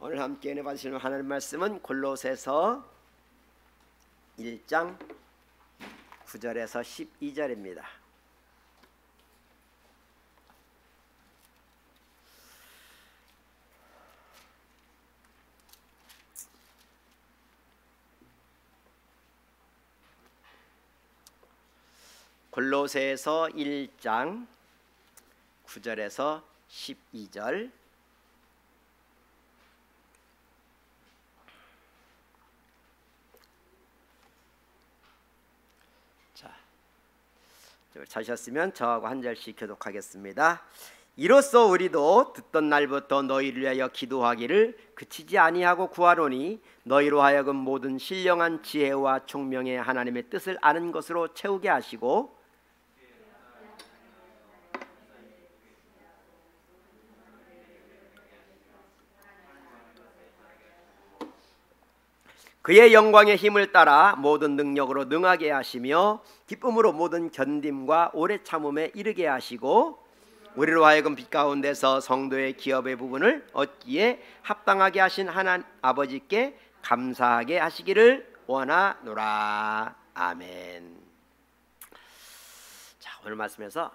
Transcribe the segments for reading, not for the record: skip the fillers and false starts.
오늘 함께 은혜 받으시는 하나님 말씀은 골로새서 1장 9절에서 12절입니다. 골로새서 1장 9절에서 12절. 찾으셨으면 저하고 한 절씩 교독하겠습니다. 이로써 우리도 듣던 날부터 너희를 위하여 기도하기를 그치지 아니하고 구하노니 너희로 하여금 모든 신령한 지혜와 총명의 하나님의 뜻을 아는 것으로 채우게 하시고 그의 영광의 힘을 따라 모든 능력으로 능하게 하시며 기쁨으로 모든 견딤과 오래 참음에 이르게 하시고 우리로 하여금 빛 가운데서 성도의 기업의 부분을 얻기에 합당하게 하신 하나님 아버지께 감사하게 하시기를 원하노라. 아멘. 자, 오늘 말씀에서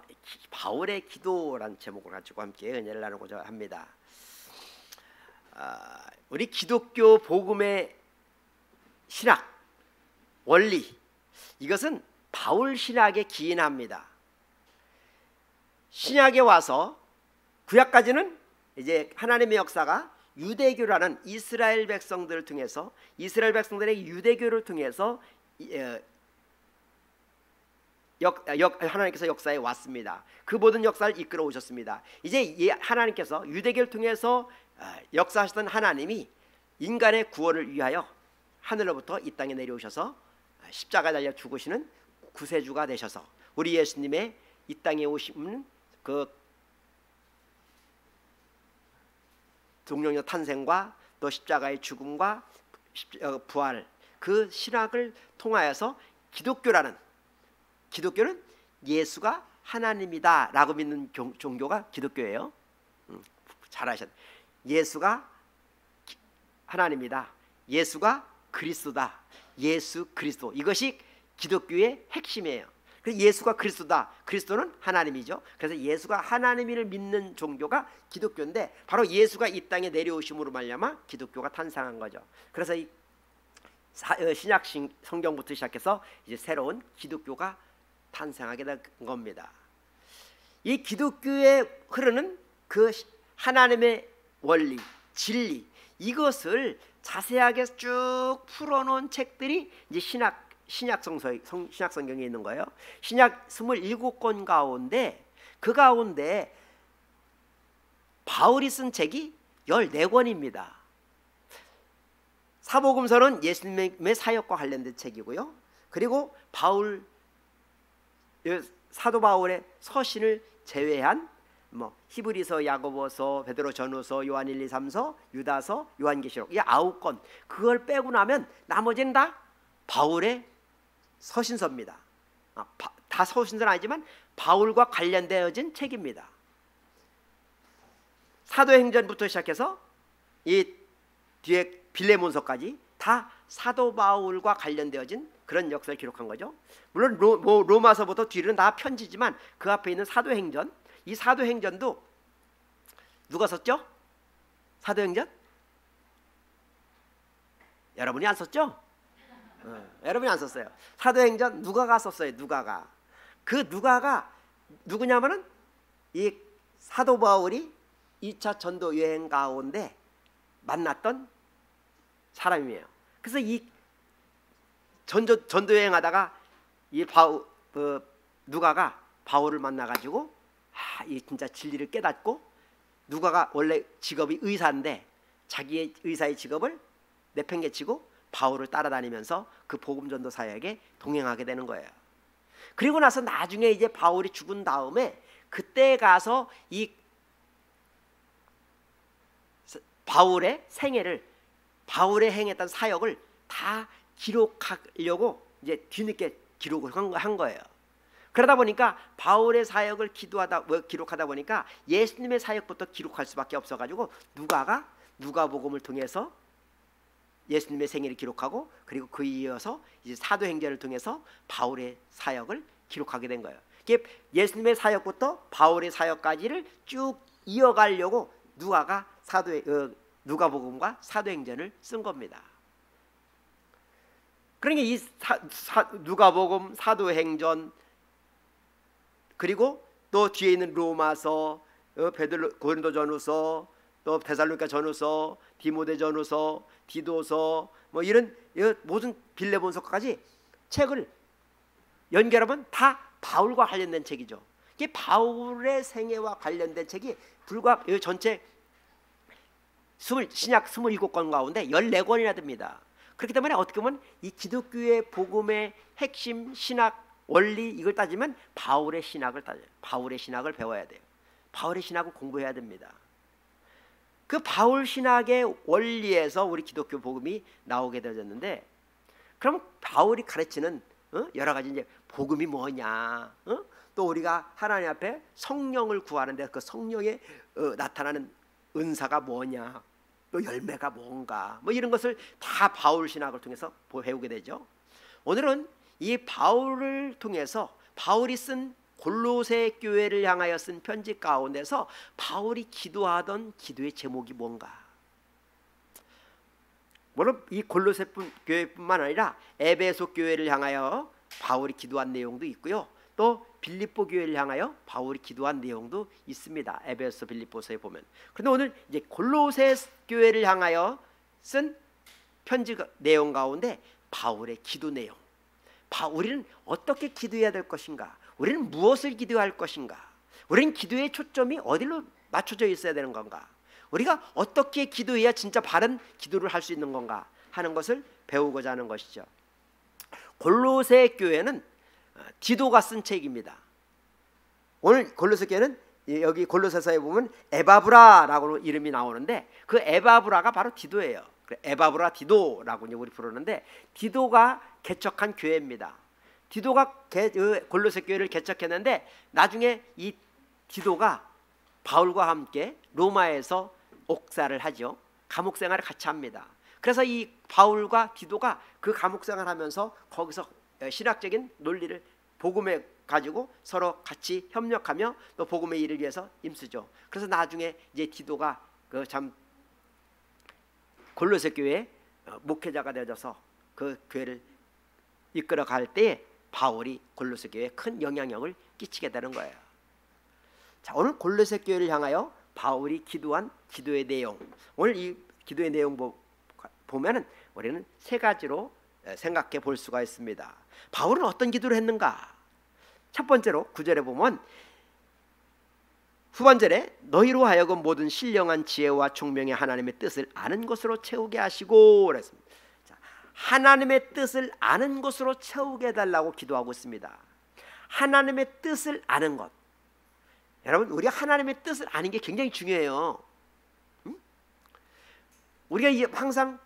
바울의 기도라는 제목을 가지고 함께 은혜를 나누고자 합니다. 우리 기독교 복음의 신학, 원리, 이것은 바울 신학에 기인합니다. 신약에 와서 구약까지는 이제 하나님의 역사가 유대교라는 이스라엘 백성들을 통해서 이스라엘 백성들의 유대교를 통해서 하나님께서 역사에 왔습니다. 그 모든 역사를 이끌어 오셨습니다. 이제 하나님께서 유대교를 통해서 역사하셨던 하나님이 인간의 구원을 위하여 하늘로부터 이 땅에 내려오셔서 십자가 달려 죽으시는 구세주가 되셔서 우리 예수님의 이 땅에 오신 그 동정녀 탄생과 또 십자가의 죽음과 부활, 그 신학을 통하여서 기독교는 예수가 하나님이다 라고 믿는 종교가 기독교예요. 잘 아셨네. 예수가 하나님이다, 예수가 그리스도다, 예수 그리스도, 이것이 기독교의 핵심이에요. 그래서 예수가 그리스도다, 그리스도는 하나님이죠. 그래서 예수가 하나님을 믿는 종교가 기독교인데 바로 예수가 이 땅에 내려오심으로 말미암아 기독교가 탄생한 거죠. 그래서 이 신약 성경부터 시작해서 이제 새로운 기독교가 탄생하게 된 겁니다. 이 기독교에 흐르는 그 하나님의 원리, 진리, 이것을 자세하게 쭉 풀어놓은 책들이 이제 신약 성경에 있는 거예요. 신약 27권 가운데 그 가운데 바울이 쓴 책이 14권입니다. 사복음서는 예수님의 사역과 관련된 책이고요. 그리고 사도 바울의 서신을 제외한 히브리서, 야고보서, 베드로전후서, 요한 1, 2, 3서, 유다서, 요한계시록, 이 9권, 그걸 빼고 나면 나머지는 다 바울의 서신서입니다. 다 서신서는 아니지만 바울과 관련되어진 책입니다. 사도행전부터 시작해서 이 뒤에 빌레몬서까지 다 사도 바울과 관련되어진 그런 역사를 기록한 거죠. 물론 로마서부터 뒤로는 다 편지지만 그 앞에 있는 사도행전, 이 사도행전도 누가 썼죠? 사도행전? 여러분이 안 썼죠? 여러분이 안 썼어요. 사도행전 누가가 썼어요. 누가가. 그 누가가 누구냐면은 이 사도 바울이 2차 전도 여행 가운데 만났던 사람이에요. 그래서 이 전도 여행하다가 이 누가가 바울을 만나가지고 이 진짜 진리를 깨닫고, 누가가 원래 직업이 의사인데 자기의 의사의 직업을 내팽개치고 바울을 따라다니면서 그 복음 전도 사역에 동행하게 되는 거예요. 그리고 나서 나중에 이제 바울이 죽은 다음에 그때 가서 이 바울의 생애를, 바울의 행했던 사역을 다 기록하려고 이제 뒤늦게 기록을 한 거예요. 그러다 보니까 바울의 사역을 기록하다 보니까 예수님의 사역부터 기록할 수밖에 없어가지고 누가가 누가복음을 통해서 예수님의 생애를 기록하고 그리고 그 이어서 이제 사도행전을 통해서 바울의 사역을 기록하게 된 거예요. 이게 예수님의 사역부터 바울의 사역까지를 쭉 이어가려고 누가복음과 사도행전을 쓴 겁니다. 그러니까 이 누가복음, 사도행전, 그리고 또 뒤에 있는 로마서, 고린도전후서, 또 데살로니가 전후서, 디모데 전후서, 디도서, 뭐 이런 모든 빌레몬서까지 책을 연결하면 다 바울과 관련된 책이죠. 이게 바울의 생애와 관련된 책이 불과 전체 신약 27권 가운데 14권이나 됩니다. 그렇기 때문에 어떻게 보면 이 기독교의 복음의 핵심 신학 원리 이걸 따지면 바울의 신학을 따져요. 바울의 신학을 배워야 돼요. 바울의 신학을 공부해야 됩니다. 그 바울 신학의 원리에서 우리 기독교 복음이 나오게 되어졌는데, 그럼 바울이 가르치는 여러 가지 이제 복음이 뭐냐, 또 우리가 하나님 앞에 성령을 구하는데 그 성령에 나타나는 은사가 뭐냐, 또 열매가 뭔가, 뭐 이런 것을 다 바울 신학을 통해서 배우게 되죠. 오늘은 이 바울을 통해서 바울이 쓴 골로새 교회를 향하여 쓴 편지 가운데서 바울이 기도하던 기도의 제목이 뭔가. 물론 이 골로새 교회뿐만 아니라 에베소 교회를 향하여 바울이 기도한 내용도 있고요. 또 빌립보 교회를 향하여 바울이 기도한 내용도 있습니다. 에베소, 빌립보서에 보면. 그런데 오늘 이제 골로새 교회를 향하여 쓴 편지 내용 가운데 바울의 기도 내용. 우리는 어떻게 기도해야 될 것인가? 우리는 무엇을 기도할 것인가? 우리는 기도의 초점이 어디로 맞춰져 있어야 되는 건가? 우리가 어떻게 기도해야 진짜 바른 기도를 할 수 있는 건가 하는 것을 배우고자 하는 것이죠. 골로새 교회는 디도가 쓴 책입니다. 오늘 골로새 교회는 여기 골로새서에 보면 에바브라라고 이름이 나오는데 그 에바브라가 바로 디도예요. 에바브라 디도라고 우리 부르는데 디도가 개척한 교회입니다. 디도가 골로새 교회를 개척했는데 나중에 이 디도가 바울과 함께 로마에서 옥사를 하죠. 감옥 생활을 같이 합니다. 그래서 이 바울과 디도가 그 감옥 생활하면서 거기서 신학적인 논리를 복음에 가지고 서로 같이 협력하며 또 복음의 일을 위해서 힘쓰죠. 그래서 나중에 이제 디도가 참 골로새 교회 목회자가 되어서 그 교회를 이끌어 갈 때 바울이 골로새 교회에 큰 영향력을 끼치게 되는 거예요. 자, 오늘 골로새 교회를 향하여 바울이 기도한 기도의 내용, 오늘 이 기도의 내용 보면은 우리는 세 가지로 생각해 볼 수가 있습니다. 바울은 어떤 기도를 했는가? 첫 번째로 9절에 보면 후반절에 너희로 하여금 모든 신령한 지혜와 총명의 하나님의 뜻을 아는 것으로 채우게 하시고 그랬습니다. 자, 하나님의 뜻을 아는 것으로 채우게 해달라고 기도하고 있습니다. 하나님의 뜻을 아는 것. 여러분, 우리가 하나님의 뜻을 아는 게 굉장히 중요해요. 우리가 항상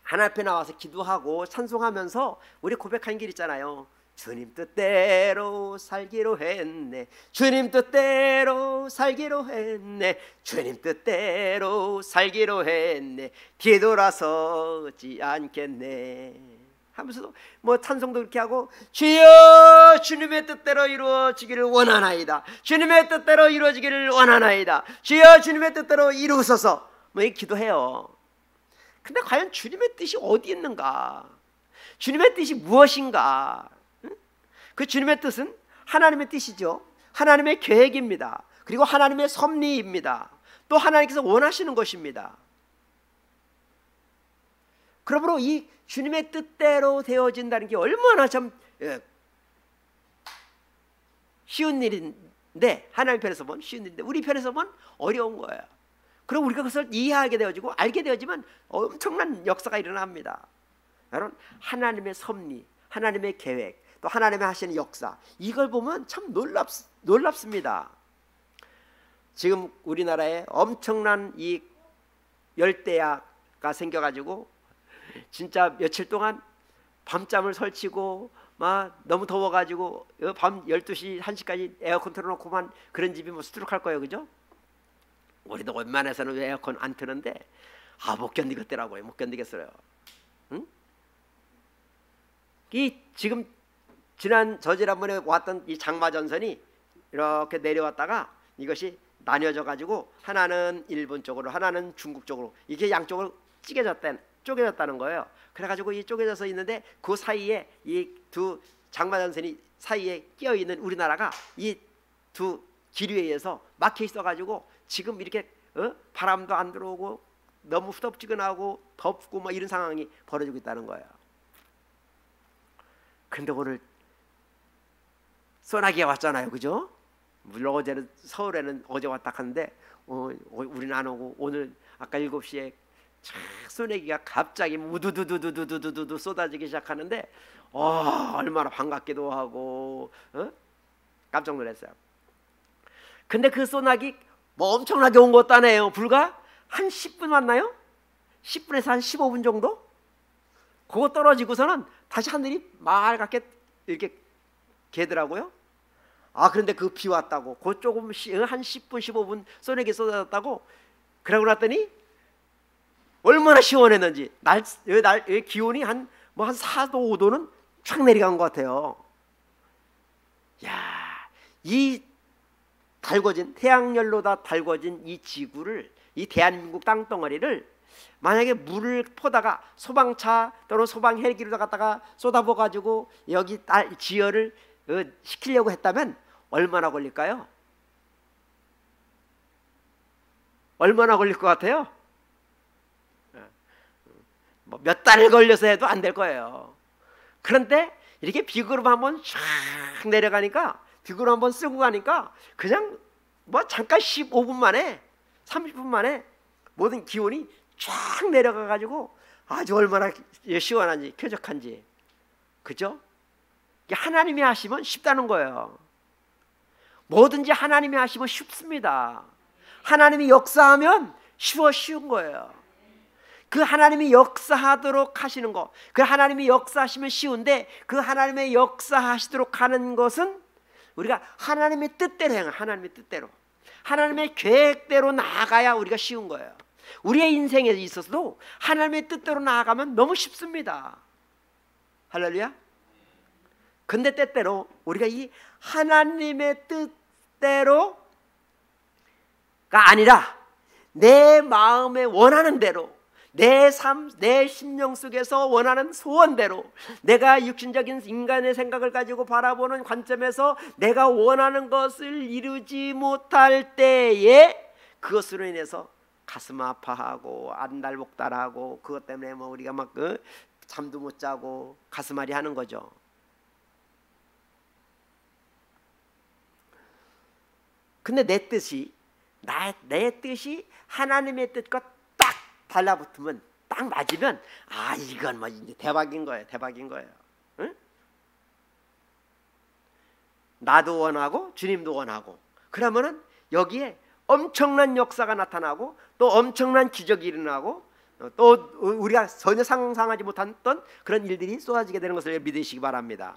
하나님 앞에 나와서 기도하고 찬송하면서 우리 고백하는 길 있잖아요. 주님 뜻대로 살기로 했네. 주님 뜻대로 살기로 했네. 주님 뜻대로 살기로 했네. 뒤돌아서지 않겠네 하면서도 뭐 찬송도 그렇게 하고 주여 주님의 뜻대로 이루어지기를 원하나이다. 주님의 뜻대로 이루어지기를 원하나이다. 주여 주님의 뜻대로 이루소서. 뭐 이렇게 기도해요. 근데 과연 주님의 뜻이 어디 있는가? 주님의 뜻이 무엇인가? 그 주님의 뜻은 하나님의 뜻이죠. 하나님의 계획입니다. 그리고 하나님의 섭리입니다. 또 하나님께서 원하시는 것입니다. 그러므로 이 주님의 뜻대로 되어진다는 게 얼마나 참 쉬운 일인데, 하나님 편에서 보면 쉬운 일인데 우리 편에서 보면 어려운 거예요. 그리고 우리가 그것을 이해하게 되어지고 알게 되어지면 엄청난 역사가 일어납니다. 여러분, 하나님의 섭리, 하나님의 계획, 또 하나님의 하시는 역사, 이걸 보면 참 놀랍습니다. 지금 우리나라에 엄청난 이 열대야가 생겨가지고 진짜 며칠 동안 밤잠을 설치고 막 너무 더워가지고 밤 12시, 1시까지 에어컨 틀어놓고만 그런 집이 뭐 수두룩할 거예요. 그죠? 우리도 웬만해서는 왜 에어컨 안 트는데 못 견디겠더라고요. 못 견디겠어요. 응? 이 지금 지난번에 왔던 이 장마전선이 이렇게 내려왔다가 이것이 나뉘어져 가지고 하나는 일본 쪽으로 하나는 중국 쪽으로 이게 양쪽으로 쪼개졌다는 거예요. 그래가지고 이 쪼개져서 있는데 그 사이에 이 두 장마전선이 사이에 끼어 있는 우리나라가 이 두 기류에 의해서 막혀 있어가지고 지금 이렇게 바람도 안 들어오고 너무 후덥지근하고 덥고 뭐 이런 상황이 벌어지고 있다는 거예요. 근데 오늘 소나기가 왔잖아요, 그죠? 물론 어제는 서울에는 어제 왔다 갔는데 우리는 안 오고 오늘 아까 7시에 소나기가 갑자기 우두두두두두두두 쏟아지기 시작하는데 얼마나 반갑기도 하고 깜짝 놀랐어요. 근데 그 소나기 뭐 엄청나게 온 것도 아니에요. 불과 한 10분 왔나요? 10분에서 한 15분 정도? 그거 떨어지고서는 다시 하늘이 맑게 이렇게 개더라고요. 그런데 그 비 왔다고 그 조금 한 10분 15분 소나기 쏟아졌다고 그러고 났더니 얼마나 시원했는지 날 기온이 한 4도 5도는 쫙 내려간 것 같아요. 이 달궈진 태양열로다 달궈진 이 지구를 이 대한민국 땅덩어리를 만약에 물을 퍼다가 소방차 또는 소방 헬기로 갖다가 쏟아부어 가지고 여기 지열을 시키려고 했다면 얼마나 걸릴까요? 얼마나 걸릴 것 같아요? 몇 달을 걸려서 해도 안 될 거예요. 그런데 이렇게 비구름 한번 쫙 내려가니까 비구름 한번 쓰고 가니까 그냥 잠깐 15분 만에 30분 만에 모든 기온이 쫙 내려가 가지고 아주 얼마나 시원한지 쾌적한지. 그죠? 하나님이 하시면 쉽다는 거예요. 뭐든지 하나님이 하시면 쉽습니다. 하나님이 역사하면 쉬운 거예요. 그 하나님이 역사하도록 하시는 거, 그 하나님이 역사하시면 쉬운데 그 하나님의 역사하시도록 하는 것은 우리가 하나님의 뜻대로 행한 하나님의 뜻대로 하나님의 계획대로 나아가야 우리가 쉬운 거예요. 우리의 인생에 있어서도 하나님의 뜻대로 나아가면 너무 쉽습니다. 할렐루야. 근데 때때로 우리가 이 하나님의 뜻대로가 아니라 내 마음에 원하는 대로 내 삶, 내 심령 속에서 원하는 소원대로 내가 육신적인 인간의 생각을 가지고 바라보는 관점에서 내가 원하는 것을 이루지 못할 때에 그것으로 인해서 가슴 아파하고 안달복달하고 그것 때문에 우리가 잠도 못 자고 가슴앓이 하는 거죠. 근데 내 뜻이 하나님의 뜻과 딱 달라붙으면 딱 맞으면 이건 이제 대박인 거예요. 응? 나도 원하고 주님도 원하고 그러면은 여기에 엄청난 역사가 나타나고 또 엄청난 기적이 일어나고 또 우리가 전혀 상상하지 못했던 그런 일들이 쏟아지게 되는 것을 믿으시기 바랍니다.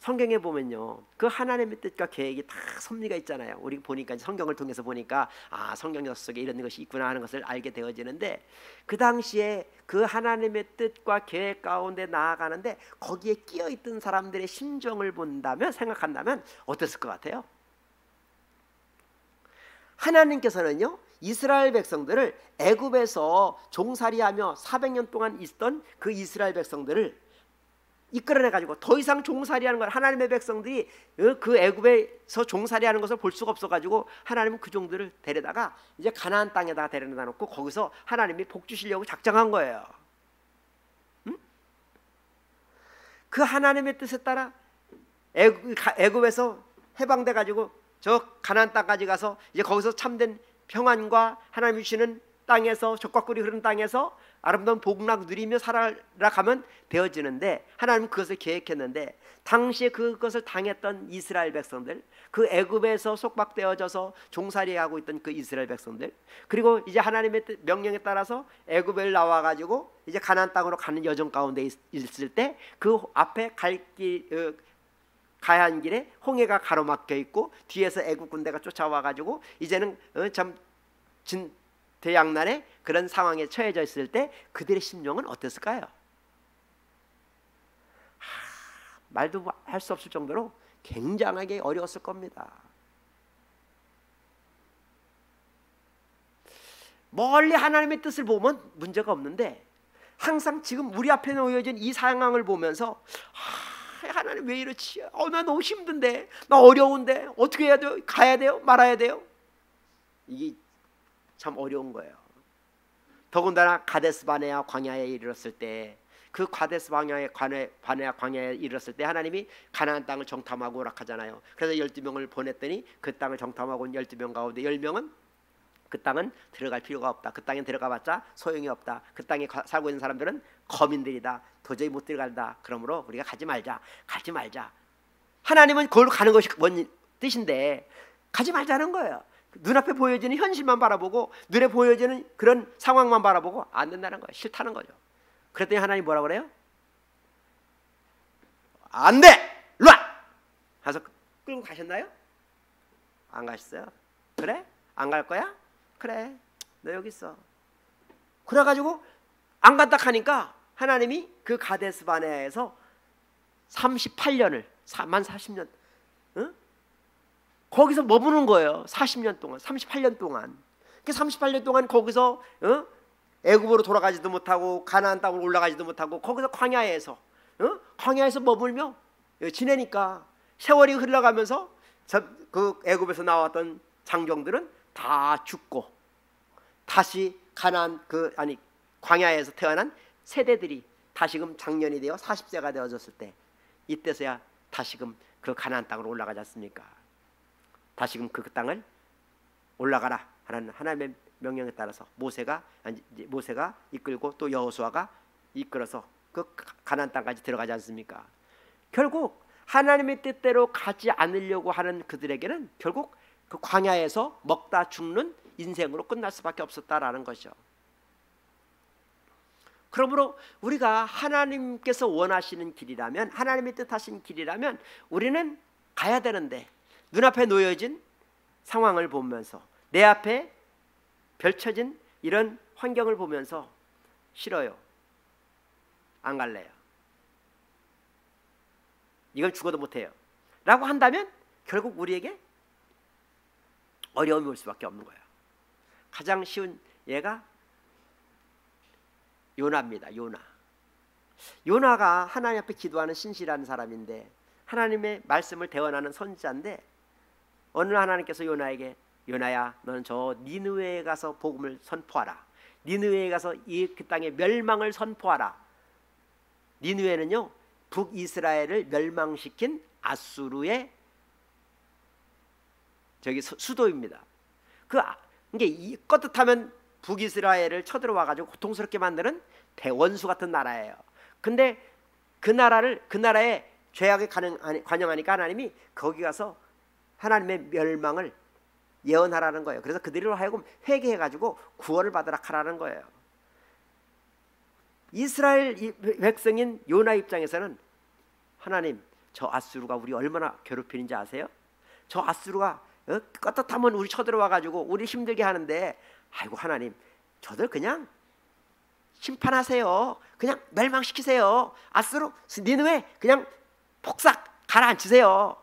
성경에 보면요, 그 하나님의 뜻과 계획이 다 섭리가 있잖아요. 우리 보니까 성경을 통해서 보니까 성경 속에 이런 것이 있구나 하는 것을 알게 되어지는데 그 당시에 그 하나님의 뜻과 계획 가운데 나아가는데 거기에 끼어 있던 사람들의 심정을 생각한다면 어땠을 것 같아요? 하나님께서는요, 이스라엘 백성들을 애굽에서 종살이하며 400년 동안 있던 그 이스라엘 백성들을 이끌어내 가지고 더 이상 종살이하는 걸 하나님의 백성들이 그 애굽에서 종살이하는 것을 볼 수가 없어 가지고 하나님은 그 종들을 데려다가 이제 가나안 땅에다가 데려다 놓고 거기서 하나님이 복 주시려고 작정한 거예요. 응? 그 하나님의 뜻에 따라 애굽에서 해방돼 가지고 저 가나안 땅까지 가서 이제 거기서 참된 평안과 하나님이 주시는 땅에서 적과 꿀이 흐르는 땅에서 아름다운 복락 누리며 살아가면 되어지는데 하나님은 그것을 계획했는데 당시에 그것을 당했던 이스라엘 백성들, 그 애굽에서 속박되어져서 종살이하고 있던 그 이스라엘 백성들, 그리고 이제 하나님의 명령에 따라서 애굽을 나와가지고 이제 가나안 땅으로 가는 여정 가운데 있을 때 그 앞에 가야 한 길에 홍해가 가로막혀 있고 뒤에서 애굽 군대가 쫓아와가지고 이제는 참 진퇴양난의 그런 상황에 처해져 있을 때 그들의 심령은 어땠을까요? 말도 할 수 없을 정도로 굉장하게 어려웠을 겁니다. 멀리 하나님의 뜻을 보면 문제가 없는데 항상 지금 우리 앞에 놓여진 이 상황을 보면서 하나님 왜 이렇지? 나 너무 힘든데, 나 어려운데 어떻게 해야 돼요? 가야 돼요? 말아야 돼요? 이게 참 어려운 거예요. 더군다나 가데스 바네아 광야에 이르렀을 때, 그 가데스 바네아 광야에 이르렀을 때 하나님이 가나안 땅을 정탐하고 오락하잖아요. 그래서 12명을 보냈더니 그 땅을 정탐하고 온 12명 가운데 10명은 그 땅은 들어갈 필요가 없다. 그 땅에 들어가봤자 소용이 없다. 그 땅에 살고 있는 사람들은 거민들이다. 도저히 못 들어간다. 그러므로 우리가 가지 말자. 하나님은 그걸로 가는 것이 뭔 뜻인데 가지 말자는 거예요. 눈앞에 보여지는 현실만 바라보고 눈에 보여지는 그런 상황만 바라보고 안 된다는 거예요. 싫다는 거죠. 그랬더니 하나님 뭐라고 그래요? 안 돼! 일로 와! 가서 끌고 가셨나요? 안 가셨어요? 그래? 안 갈 거야? 그래, 너 여기 있어. 그래가지고 안 간다 하니까 하나님이 그 가데스 바네아에서 38년을 만 40년 거기서 머무는 거예요. 40년 동안, 38년 동안. 그 38년 동안 거기서 애굽으로 돌아가지도 못하고 가나안 땅으로 올라가지도 못하고 거기서 광야에서 머물며 지내니까 세월이 흘러가면서 그 애굽에서 나왔던 장정들은 다 죽고 다시 가나안 광야에서 태어난 세대들이 다시금 장년이 되어 40세가 되어졌을 때 이때서야 다시금 그 가나안 땅으로 올라가지 않습니까? 다시금 그 땅을 올라가라 하는 하나님의 명령에 따라서 모세가 이끌고 또 여호수아가 이끌어서 그 가나안 땅까지 들어가지 않습니까? 결국 하나님의 뜻대로 가지 않으려고 하는 그들에게는 결국 그 광야에서 먹다 죽는 인생으로 끝날 수밖에 없었다라는 것이죠. 그러므로 우리가 하나님께서 원하시는 길이라면, 하나님의 뜻하신 길이라면 우리는 가야 되는데 눈앞에 놓여진 상황을 보면서 내 앞에 펼쳐진 이런 환경을 보면서 싫어요, 안 갈래요, 이건 죽어도 못해요 라고 한다면 결국 우리에게 어려움이 올 수밖에 없는 거예요. 가장 쉬운 예가 요나입니다. 요나가 하나님 앞에 기도하는 신실한 사람인데 하나님의 말씀을 대언하는 선지자인데 어느 날 하나님께서 요나에게 요나야 너는 저 니느웨에 가서 복음을 선포하라. 니느웨에 가서 그 땅의 멸망을 선포하라. 니느웨는요 북이스라엘을 멸망시킨 아수르의 수도입니다. 이게 껐듯하면 북이스라엘을 쳐들어와 가지고 고통스럽게 만드는 대원수 같은 나라예요. 근데 그 나라에 죄악에 관영하니까 하나님이 거기 가서 하나님의 멸망을 예언하라는 거예요. 그래서 그들로 하여금 회개해 가지고 구원을 받으라 하라는 거예요. 이스라엘 백성인 요나 입장에서는 하나님 저 아수르가 우리 얼마나 괴롭히는지 아세요? 저 아수르가 껐듯하면 우리 쳐들어와 가지고 우리 힘들게 하는데 아이고 하나님 저들 그냥 심판하세요. 그냥 멸망시키세요. 아수르 니느웨 그냥 폭삭 가라앉히세요.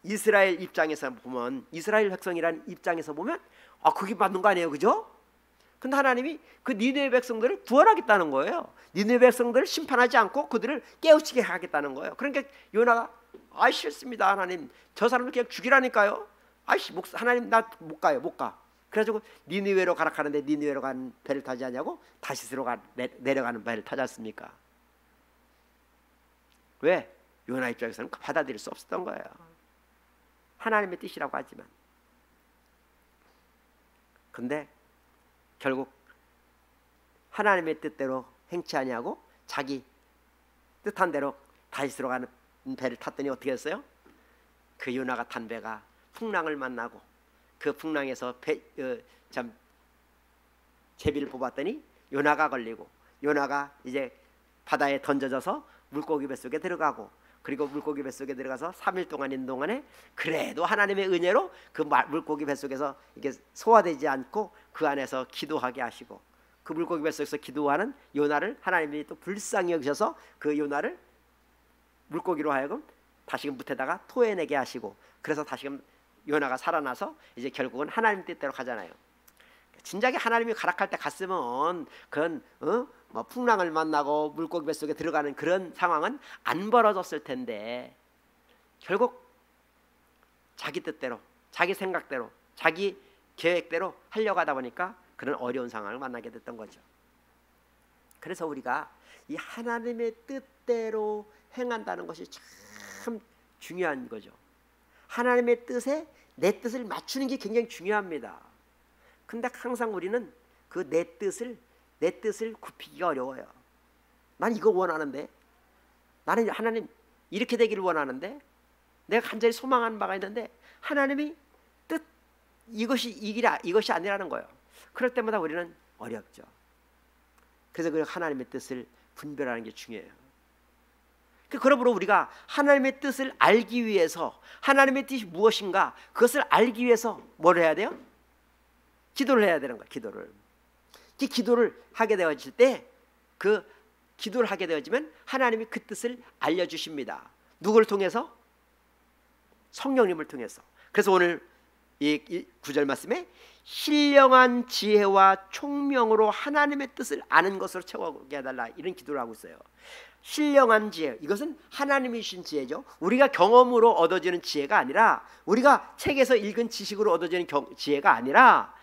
이스라엘 입장에서 보면, 이스라엘 백성이라는 입장에서 보면 그게 맞는 거 아니에요, 그죠? 근데 하나님이 그 니느웨 백성들을 구원하겠다는 거예요. 니느웨 백성들을 심판하지 않고 그들을 깨우치게 하겠다는 거예요. 그러니까 요나가 싫습니다 하나님, 저 사람을 그냥 죽이라니까요. 하나님 나 못 가요, 못 가. 그래가지고 니느웨로 가라 하는데 니느웨로 가는 배를 타지 않냐고 다시스로 내려가는 배를 타지 않습니까? 왜? 요나 입장에서는 받아들일 수 없었던 거예요. 하나님의 뜻이라고 하지만. 근데 결국 하나님의 뜻대로 행치 아니하고 자기 뜻한 대로 다시스로 가는 배를 탔더니 어떻게 했어요? 그 요나가 탄 배가 풍랑을 만나고 그 풍랑에서 제비를 뽑았더니 요나가 걸리고 요나가 이제 바다에 던져져서 물고기 뱃속에 들어가고 그리고 물고기 뱃속에 들어가서 3일 동안 있는 동안에 그래도 하나님의 은혜로 그 물고기 뱃속에서 이게 소화되지 않고 그 안에서 기도하게 하시고, 그 물고기 뱃속에서 기도하는 요나를 하나님이 또 불쌍히 여기셔서 그 요나를 물고기로 하여금 다시금 무태다가 토해내게 하시고, 그래서 다시금 요나가 살아나서 이제 결국은 하나님 뜻대로 가잖아요. 진작에 하나님이 가락할 때 갔으면 그건 뭐 풍랑을 만나고 물고기 뱃속에 들어가는 그런 상황은 안 벌어졌을 텐데, 결국 자기 뜻대로, 자기 생각대로, 자기 계획대로 하려고 하다 보니까 그런 어려운 상황을 만나게 됐던 거죠. 그래서 우리가 이 하나님의 뜻대로 행한다는 것이 참 중요한 거죠. 하나님의 뜻에 내 뜻을 맞추는 게 굉장히 중요합니다. 근데 항상 우리는 그 내 뜻을 굽히기가 어려워요. 난 이거 원하는데, 나는 하나님 이렇게 되기를 원하는데, 내가 간절히 소망하는 바가 있는데 하나님이 뜻 이것이 아니라는 거예요. 그럴 때마다 우리는 어렵죠. 그래서 그 하나님의 뜻을 분별하는 게 중요해요. 그러므로 우리가 하나님의 뜻을 알기 위해서, 하나님의 뜻이 무엇인가 그것을 알기 위해서 뭘 해야 돼요? 기도를 해야 되는 거예요. 기도를 하게 되어질 때, 그 기도를 하게 되어지면 하나님이 그 뜻을 알려주십니다. 누구를 통해서? 성령님을 통해서. 그래서 오늘 이 구절 말씀에 신령한 지혜와 총명으로 하나님의 뜻을 아는 것으로 채워게 해달라, 이런 기도를 하고 있어요. 신령한 지혜, 이것은 하나님이 주신 지혜죠. 우리가 경험으로 얻어지는 지혜가 아니라, 우리가 책에서 읽은 지식으로 얻어지는 지혜가 아니라,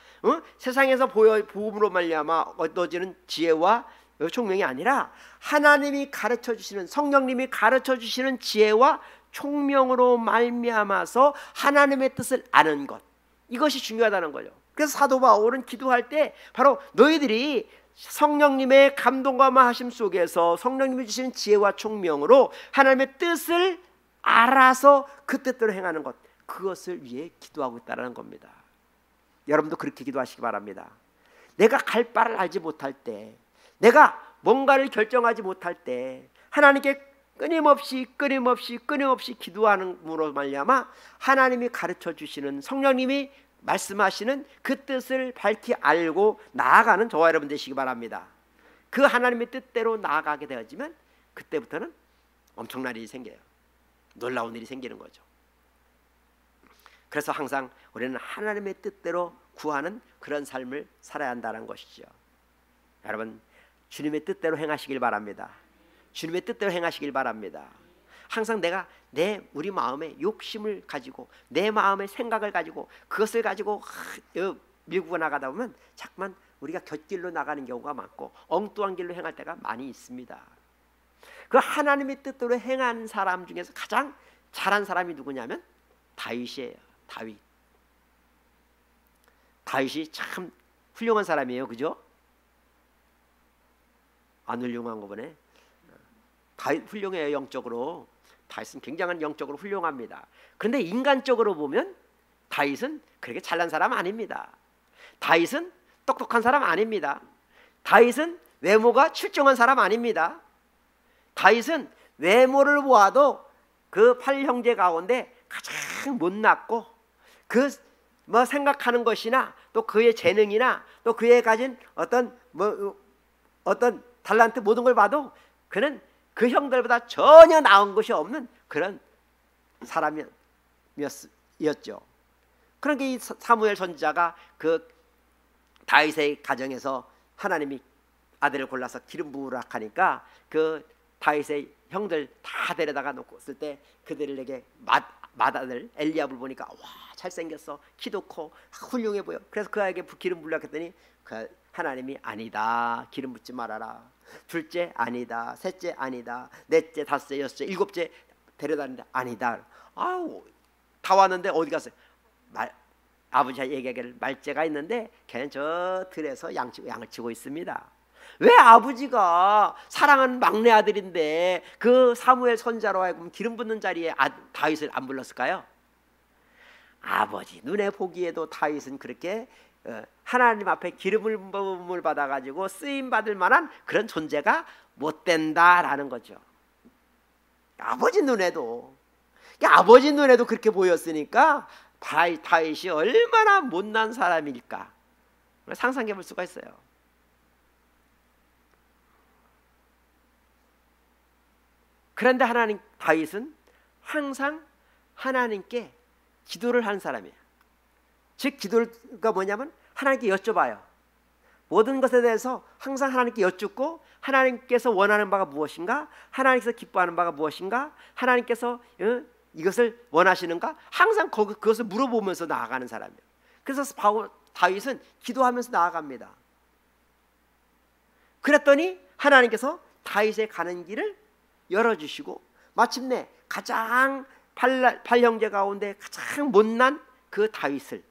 세상에서 복음으로 말미암아 얻어지는 지혜와 총명이 아니라 하나님이 가르쳐주시는, 성령님이 가르쳐주시는 지혜와 총명으로 말미암아서 하나님의 뜻을 아는 것, 이것이 중요하다는 거죠. 그래서 사도 바울은 기도할 때 바로 너희들이 성령님의 감동과 마하심 속에서 성령님이 주시는 지혜와 총명으로 하나님의 뜻을 알아서 그 뜻대로 행하는 것, 그것을 위해 기도하고 있다는 겁니다. 여러분도 그렇게 기도하시기 바랍니다. 내가 갈 바를 알지 못할 때, 내가 뭔가를 결정하지 못할 때 하나님께 끊임없이 기도하는으로 말미암아 하나님이 가르쳐 주시는, 성령님이 말씀하시는 그 뜻을 밝히 알고 나아가는 저와 여러분 되시기 바랍니다. 그 하나님의 뜻대로 나아가게 되어지면 그때부터는 엄청난 일이 생겨요. 놀라운 일이 생기는 거죠. 그래서 항상 우리는 하나님의 뜻대로 구하는 그런 삶을 살아야 한다는 것이죠. 여러분, 주님의 뜻대로 행하시길 바랍니다. 주님의 뜻대로 행하시길 바랍니다. 항상 내가 우리 마음에 욕심을 가지고, 내 마음의 생각을 가지고, 그것을 가지고 밀고 나가다 보면 자꾸만 우리가 곁길로 나가는 경우가 많고 엉뚱한 길로 행할 때가 많이 있습니다. 그 하나님의 뜻대로 행한 사람 중에서 가장 잘한 사람이 누구냐면 다윗이에요. 다윗이 참 훌륭한 사람이에요. 그죠? 안 훌륭한 거 보네. 다윗 훌륭해요. 영적으로 다윗은 굉장한 영적으로 훌륭합니다. 그런데 인간적으로 보면 다윗은 그렇게 잘난 사람 아닙니다. 다윗은 똑똑한 사람 아닙니다. 다윗은 외모가 출중한 사람 아닙니다. 다윗은 외모를 보아도 그 8형제 가운데 가장 못났고, 그 뭐 생각하는 것이나 또 그의 재능이나 또 그의 가진 어떤 달란트 모든 걸 봐도 그는 그 형들보다 전혀 나은 것이 없는 그런 사람이었죠. 그러니까 이 사무엘 선지자가 그 다윗의 가정에서 하나님이 아들을 골라서 기름 부으라 하니까 그 다윗의 형들 다 데려다가 놓았을 때 그들에게 맏아들 엘리압을 보니까 와, 잘생겼어, 키도 커, 훌륭해 보여. 그래서 그 아이에게 기름 부으라 했더니 그 하나님이 아니다, 기름 붓지 말아라. 둘째 아니다, 셋째 아니다, 넷째, 다섯째, 여섯째, 일곱째 데려다니는데 아니다. 아우, 다 왔는데 어디 갔어요? 아버지가 얘기하기를 말째가 있는데 걔는 저 들에서 양을 치고 있습니다. 왜 아버지가 사랑하는 막내 아들인데 그 사무엘 선지자로 하여금 기름 붓는 자리에 다윗을 안 불렀을까요? 아버지 눈에 보기에도 다윗은 그렇게 하나님 앞에 기름을 부음을 받아가지고 쓰임 받을 만한 그런 존재가 못 된다라는 거죠. 아버지 눈에도 그렇게 보였으니까 다윗이 얼마나 못난 사람일까 상상해 볼 수가 있어요. 그런데 다윗은 항상 하나님께 기도를 하는 사람이에요. 즉 기도가 뭐냐면 하나님께 여쭤봐요. 모든 것에 대해서 항상 하나님께 여쭙고 하나님께서 원하는 바가 무엇인가, 하나님께서 기뻐하는 바가 무엇인가, 하나님께서 이것을 원하시는가, 항상 그것을 물어보면서 나아가는 사람이에요. 그래서 다윗은 기도하면서 나아갑니다. 그랬더니 하나님께서 다윗의 가는 길을 열어주시고 마침내 가장 8형제 가운데 가장 못난 그 다윗을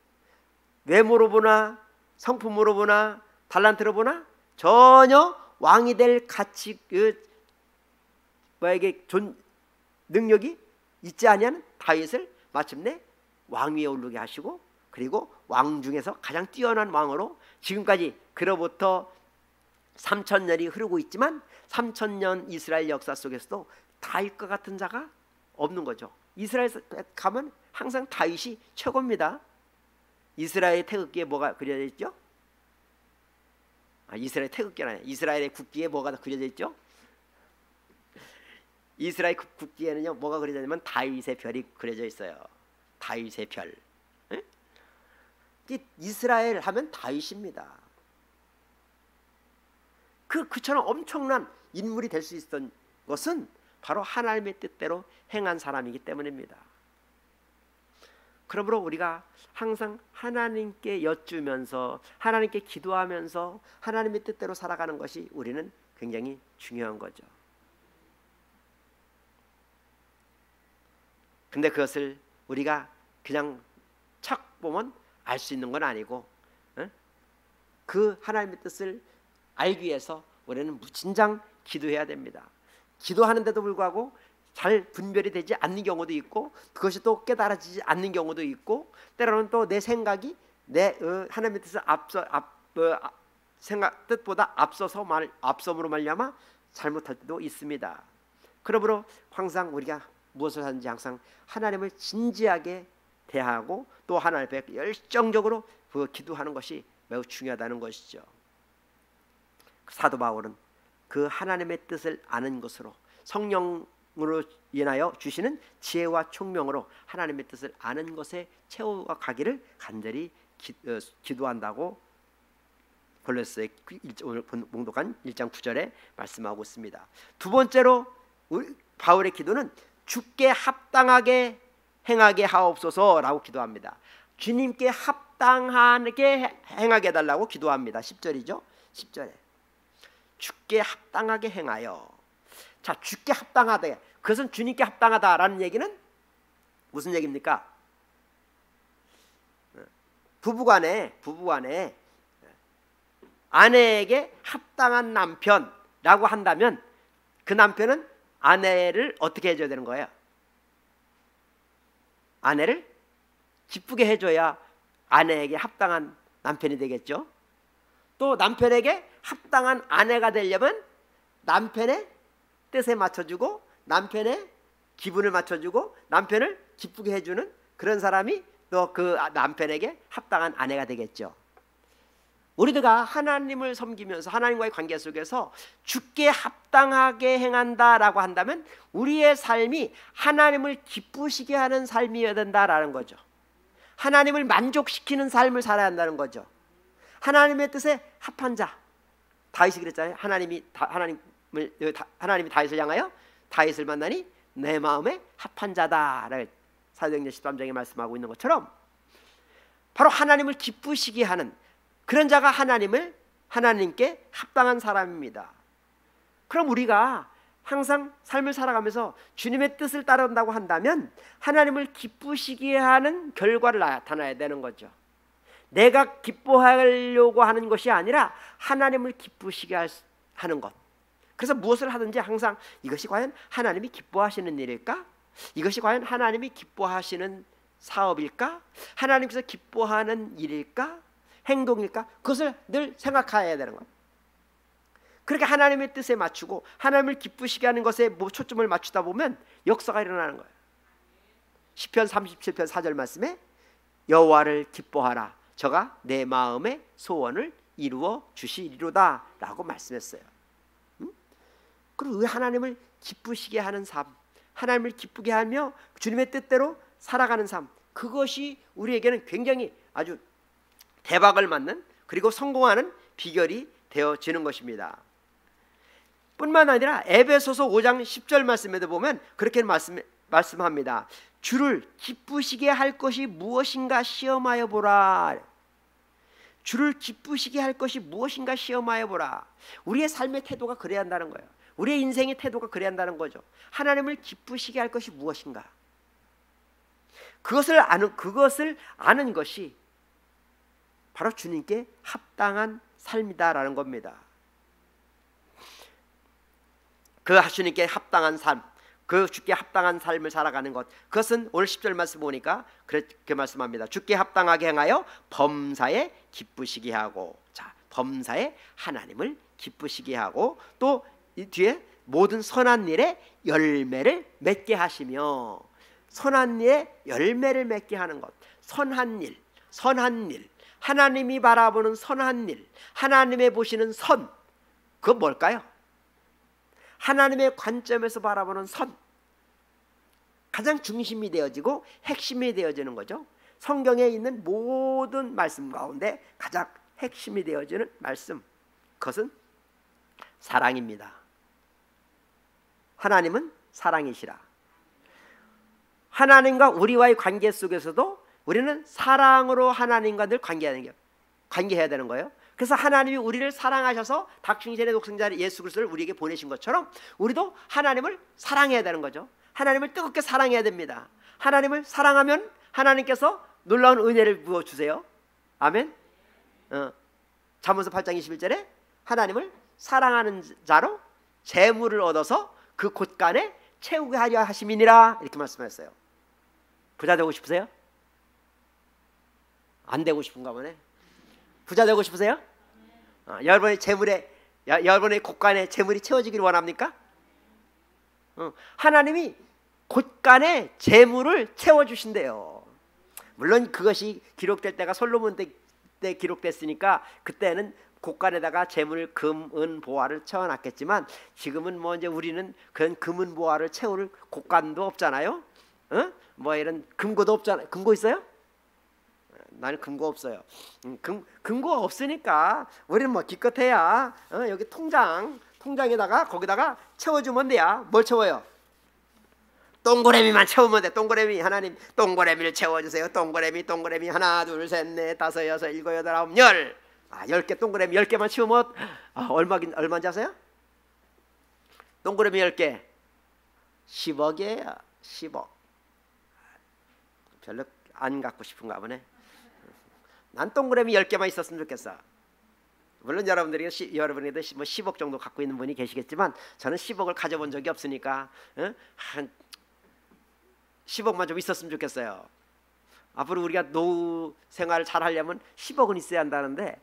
외모로 보나 성품으로 보나 달란트로 보나 전혀 왕이 될 가치 능력이 있지 아니하는 다윗을 마침내 왕위에 오르게 하시고 그리고 왕 중에서 가장 뛰어난 왕으로 지금까지 그로부터 3000년이 흐르고 있지만 3000년 이스라엘 역사 속에서도 다윗과 같은 자가 없는 거죠. 이스라엘 가면 항상 다윗이 최고입니다. 이스라엘 태극기에 뭐가 그려져 있죠? 이스라엘 태극기는 아니에요. 이스라엘의 국기에 뭐가 그려져 있죠? 이스라엘 국기에는요 뭐가 그려져 있냐면 다윗의 별이 그려져 있어요. 다윗의 별. 이스라엘 하면 다윗입니다. 그처럼 엄청난 인물이 될 수 있었던 것은 바로 하나님의 뜻대로 행한 사람이기 때문입니다. 그러므로 우리가 항상 하나님께 여쭈면서 하나님께 기도하면서 하나님의 뜻대로 살아가는 것이 우리는 굉장히 중요한 거죠. 근데 그것을 우리가 그냥 척 보면 알 수 있는 건 아니고 그 하나님의 뜻을 알기 위해서 우리는 무진장 기도해야 됩니다. 기도하는데도 불구하고 잘 분별이 되지 않는 경우도 있고 그것이 또 깨달아지지 않는 경우도 있고 때로는 또 내 생각이 내 하나님의 뜻을 뜻보다 앞섬으로 말미암아 잘못할 때도 있습니다. 그러므로 항상 우리가 무엇을 하는지 항상 하나님을 진지하게 대하고 또 하나님 앞에 열정적으로 기도하는 것이 매우 중요하다는 것이죠. 사도 바울은 그 하나님의 뜻을 아는 것으로 성령으로 인하여 주시는 지혜와 총명으로 하나님의 뜻을 아는 것에 채워가기를 간절히 기도한다고 골로새서 오늘 봉독한 1장 9절에 말씀하고 있습니다. 두 번째로 바울의 기도는 주께 합당하게 행하게 하옵소서라고 기도합니다. 주님께 합당하게 행하게 해달라고 기도합니다. 10절이죠. 10절에 주께 합당하게 행하여. 자, 주께 합당하다. 그것은 주님께 합당하다라는 얘기는 무슨 얘기입니까? 부부간에 아내에게 합당한 남편라고 한다면 그 남편은 아내를 어떻게 해줘야 되는 거예요? 아내를 기쁘게 해줘야 아내에게 합당한 남편이 되겠죠. 또 남편에게 합당한 아내가 되려면 남편의 뜻에 맞춰주고 남편의 기분을 맞춰주고 남편을 기쁘게 해주는 그런 사람이 또 그 남편에게 합당한 아내가 되겠죠. 우리가 하나님을 섬기면서 하나님과의 관계 속에서 주께 합당하게 행한다라고 한다면 우리의 삶이 하나님을 기쁘시게 하는 삶이어야 된다라는 거죠. 하나님을 만족시키는 삶을 살아야 한다는 거죠. 하나님의 뜻에 합한 자. 다윗이 그랬잖아요. 하나님이 다윗을 향하여 다윗을 만나니 내 마음에 합한 자다라고 사도행전 13장에 말씀하고 있는 것처럼 바로 하나님을 기쁘시게 하는 그런 자가 하나님께 합당한 사람입니다. 그럼 우리가 항상 삶을 살아가면서 주님의 뜻을 따른다고 한다면 하나님을 기쁘시게 하는 결과를 나타나야 되는 거죠. 내가 기뻐하려고 하는 것이 아니라 하나님을 기쁘시게 하는 것. 그래서 무엇을 하든지 항상 이것이 과연 하나님이 기뻐하시는 일일까? 이것이 과연 하나님이 기뻐하시는 사업일까? 하나님께서 기뻐하는 일일까? 행동일까? 그것을 늘 생각해야 되는 거예요. 그렇게 하나님의 뜻에 맞추고 하나님을 기쁘시게 하는 것에 초점을 맞추다 보면 역사가 일어나는 거예요. 시편 37편 4절 말씀에 여호와를 기뻐하라 저가 내 마음의 소원을 이루어 주시리로다 라고 말씀했어요. 그리고 왜 하나님을 기쁘시게 하는 삶, 하나님을 기쁘게 하며 주님의 뜻대로 살아가는 삶, 그것이 우리에게는 굉장히 아주 대박을 맞는 그리고 성공하는 비결이 되어지는 것입니다. 뿐만 아니라 에베소서 5장 10절 말씀에도 보면 그렇게 말씀합니다. 주를 기쁘시게 할 것이 무엇인가 시험하여 보라. 주를 기쁘시게 할 것이 무엇인가 시험하여 보라. 우리의 삶의 태도가 그래야 한다는 거예요. 우리의 인생의 태도가 그래야 한다는 거죠. 하나님을 기쁘시게 할 것이 무엇인가. 그것을 아는 것이 바로 주님께 합당한 삶이다라는 겁니다. 그 주님께 합당한 삶, 그 주께 합당한 삶을 살아가는 것, 그것은 오늘 10절 말씀 보니까 그렇게 말씀합니다. 주께 합당하게 행하여 범사에 기쁘시게 하고, 자, 범사에 하나님을 기쁘시게 하고, 또 이 뒤에 모든 선한 일에 열매를 맺게 하시며, 선한 일에 열매를 맺게 하는 것, 선한 일, 하나님이 바라보는 선한 일, 하나님의 보시는 선, 그건 뭘까요? 하나님의 관점에서 바라보는 선, 가장 중심이 되어지고 핵심이 되어지는 거죠. 성경에 있는 모든 말씀 가운데 가장 핵심이 되어지는 말씀, 그것은 사랑입니다. 하나님은 사랑이시라. 하나님과 우리와의 관계 속에서도 우리는 사랑으로 하나님과 늘 관계해야 되는 거예요. 그래서 하나님이 우리를 사랑하셔서 닥충신의 독생자 예수 그리스도를 우리에게 보내신 것처럼 우리도 하나님을 사랑해야 되는 거죠. 하나님을 뜨겁게 사랑해야 됩니다. 하나님을 사랑하면 하나님께서 놀라운 은혜를 부어주세요. 아멘. 잠언서 8장 21절에 하나님을 사랑하는 자로 재물을 얻어서 그 곳간에 채우게 하려 하심이니라, 이렇게 말씀하셨어요. 부자 되고 싶으세요? 안 되고 싶은가 보네. 부자 되고 싶으세요? 여러분의 곳간에 재물이 채워지기를 원합니까? 하나님이 곳간에 재물을 채워주신대요. 물론 그것이 기록될 때가 솔로몬 때 기록됐으니까 그때는 곳간에다가 재물, 금, 은, 보화를 채워놨겠지만 지금은 뭐 이제 우리는 그런 금은 보화를 채울 곳간도 없잖아요. 뭐 이런 금고도 없잖아요. 금고 있어요? 나는 금고 없어요. 금고가 없으니까 우리는 뭐 기껏해야 여기 통장에다가 거기다가 채워주면 돼야. 뭘 채워요? 동그라미만 채우면 돼. 동그라미. 하나님 동그라미를 채워주세요. 동그라미 하나 둘 셋 넷 다섯 여섯 일곱 여덟 아홉 열. 10개 동그라미 10개만 채우면 얼마인지 아세요? 동그라미 10개 10억이에요. 10억. 별로 안 갖고 싶은가 보네. 난 동그라미 10개만 있었으면 좋겠어. 물론 여러분에도 뭐 10억 정도 갖고 있는 분이 계시겠지만 저는 10억을 가져본 적이 없으니까 한 10억만 좀 있었으면 좋겠어요. 앞으로 우리가 노후 생활을 잘 하려면 10억은 있어야 한다는데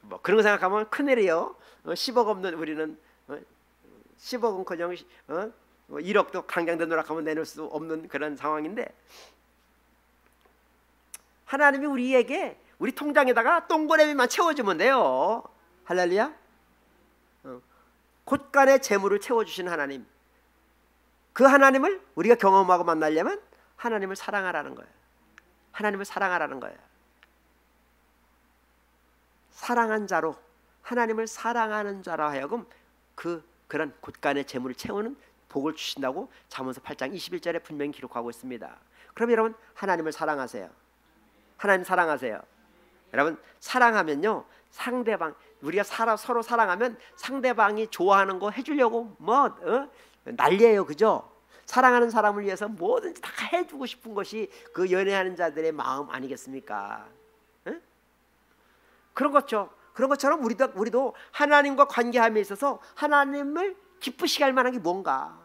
뭐 그런 거 생각하면 큰일이에요. 10억 없는 우리는 10억은커녕 1억도 강장된 노력하면 내놓을 수 없는 그런 상황인데, 하나님이 우리에게 우리 통장에다가 동그라미만 채워주면 돼요. 할렐루야. 곳간에 재물을 채워주시는 하나님, 그 하나님을 우리가 경험하고 만나려면 하나님을 사랑하라는 거예요. 하나님을 사랑하라는 거예요. 사랑한 자로, 하나님을 사랑하는 자로 하여금 그런 곳간의 재물을 채우는 복을 주신다고 잠언서 8장 21절에 분명히 기록하고 있습니다. 그럼 여러분 하나님을 사랑하세요. 하나님 사랑하세요. 여러분 사랑하면요, 상대방, 우리가 서로 사랑하면 상대방이 좋아하는 거 해주려고 난리예요. 그죠? 사랑하는 사람을 위해서 뭐든지 다 해주고 싶은 것이 그 연애하는 자들의 마음 아니겠습니까? 그런 것처럼 우리도 하나님과 관계함에 있어서 하나님을 기쁘시게 할 만한 게 뭔가?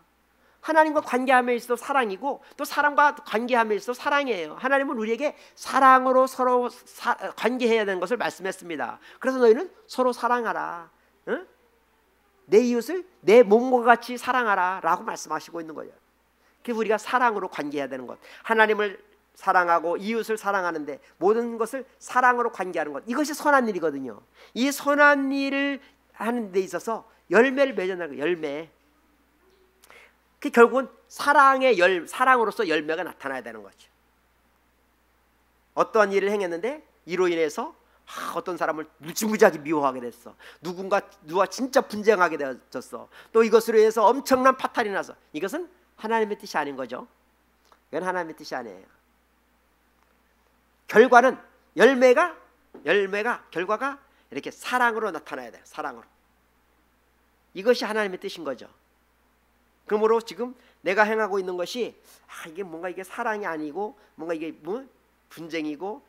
하나님과 관계함에 있어서 사랑이고, 또 사람과 관계함에 있어서 사랑이에요. 하나님은 우리에게 사랑으로 서로 관계해야 되는 것을 말씀했습니다. 그래서 너희는 서로 사랑하라. 내 이웃을 내 몸과 같이 사랑하라 라고 말씀하시고 있는 거예요. 그래서 우리가 사랑으로 관계해야 되는 것, 하나님을 사랑하고 이웃을 사랑하는데 모든 것을 사랑으로 관계하는 것, 이것이 선한 일이거든요. 이 선한 일을 하는 데 있어서 열매를 맺어나가는 거예요. 열매. 그 결국은 사랑으로서 열매가 나타나야 되는 거죠. 어떠한 일을 행했는데 이로 인해서 어떤 사람을 무지무지하게 미워하게 됐어. 누가 진짜 분쟁하게 되었어. 또 이것으로 인해서 엄청난 파탄이 나서, 이것은 하나님의 뜻이 아닌 거죠. 이건 하나님의 뜻이 아니에요. 결과는 결과가 이렇게 사랑으로 나타나야 돼요. 사랑으로. 이것이 하나님의 뜻인 거죠. 그러므로 지금 내가 행하고 있는 것이 이게 뭔가 이게 사랑이 아니고 뭔가 이게 분쟁이고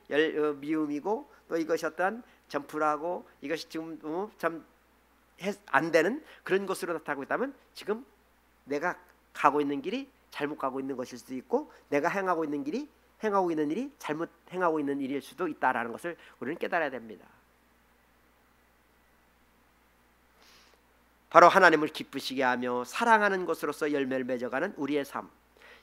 미움이고 또 이것이 어떤 점프라고 이것이 지금 참 안 되는 그런 것으로 나타나고 있다면 지금 내가 가고 있는 길이 잘못 가고 있는 것일 수도 있고, 내가 행하고 있는 일이 잘못 행하고 있는 일일 수도 있다라는 것을 우리는 깨달아야 됩니다. 바로 하나님을 기쁘시게 하며 사랑하는 것으로서 열매를 맺어가는 우리의 삶,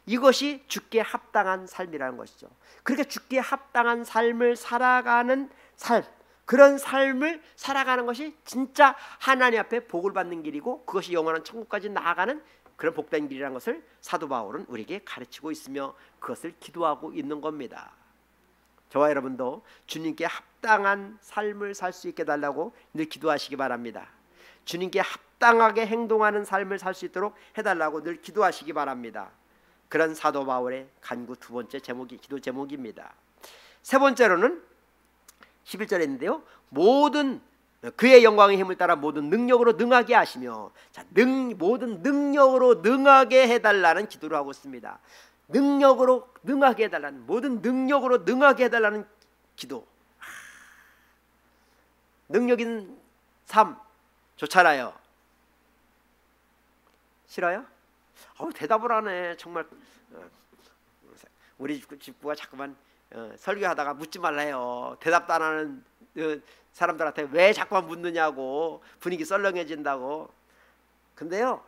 이것이 주께 합당한 삶이라는 것이죠. 그렇게 주께 합당한 삶을 살아가는 삶, 그런 삶을 살아가는 것이 진짜 하나님 앞에 복을 받는 길이고, 그것이 영원한 천국까지 나아가는 그런 복된 길이라는 것을 사도 바울은 우리에게 가르치고 있으며 그것을 기도하고 있는 겁니다. 저와 여러분도 주님께 합당한 삶을 살 수 있게 달라고 늘 기도하시기 바랍니다. 주님께 합당하게 행동하는 삶을 살 수 있도록 해달라고 늘 기도하시기 바랍니다. 그런 사도 바울의 간구 두 번째 제목이 기도 제목입니다. 세 번째로는 11절에 있는데요, 모든 그의 영광의 힘을 따라 모든 능력으로 능하게 하시며, 모든 능력으로 능하게 해달라는 기도를 하고 있습니다. 능력으로 능하게 해달라는, 모든 능력으로 능하게 해달라는 기도. 능력 있는 삶 좋잖아요. 싫어요? 대답을 안 해. 정말 우리 집부가 자꾸만 설교하다가 묻지 말래요. 대답도 안 하는 사람들한테 왜 자꾸만 묻느냐고, 분위기 썰렁해진다고. 근데요,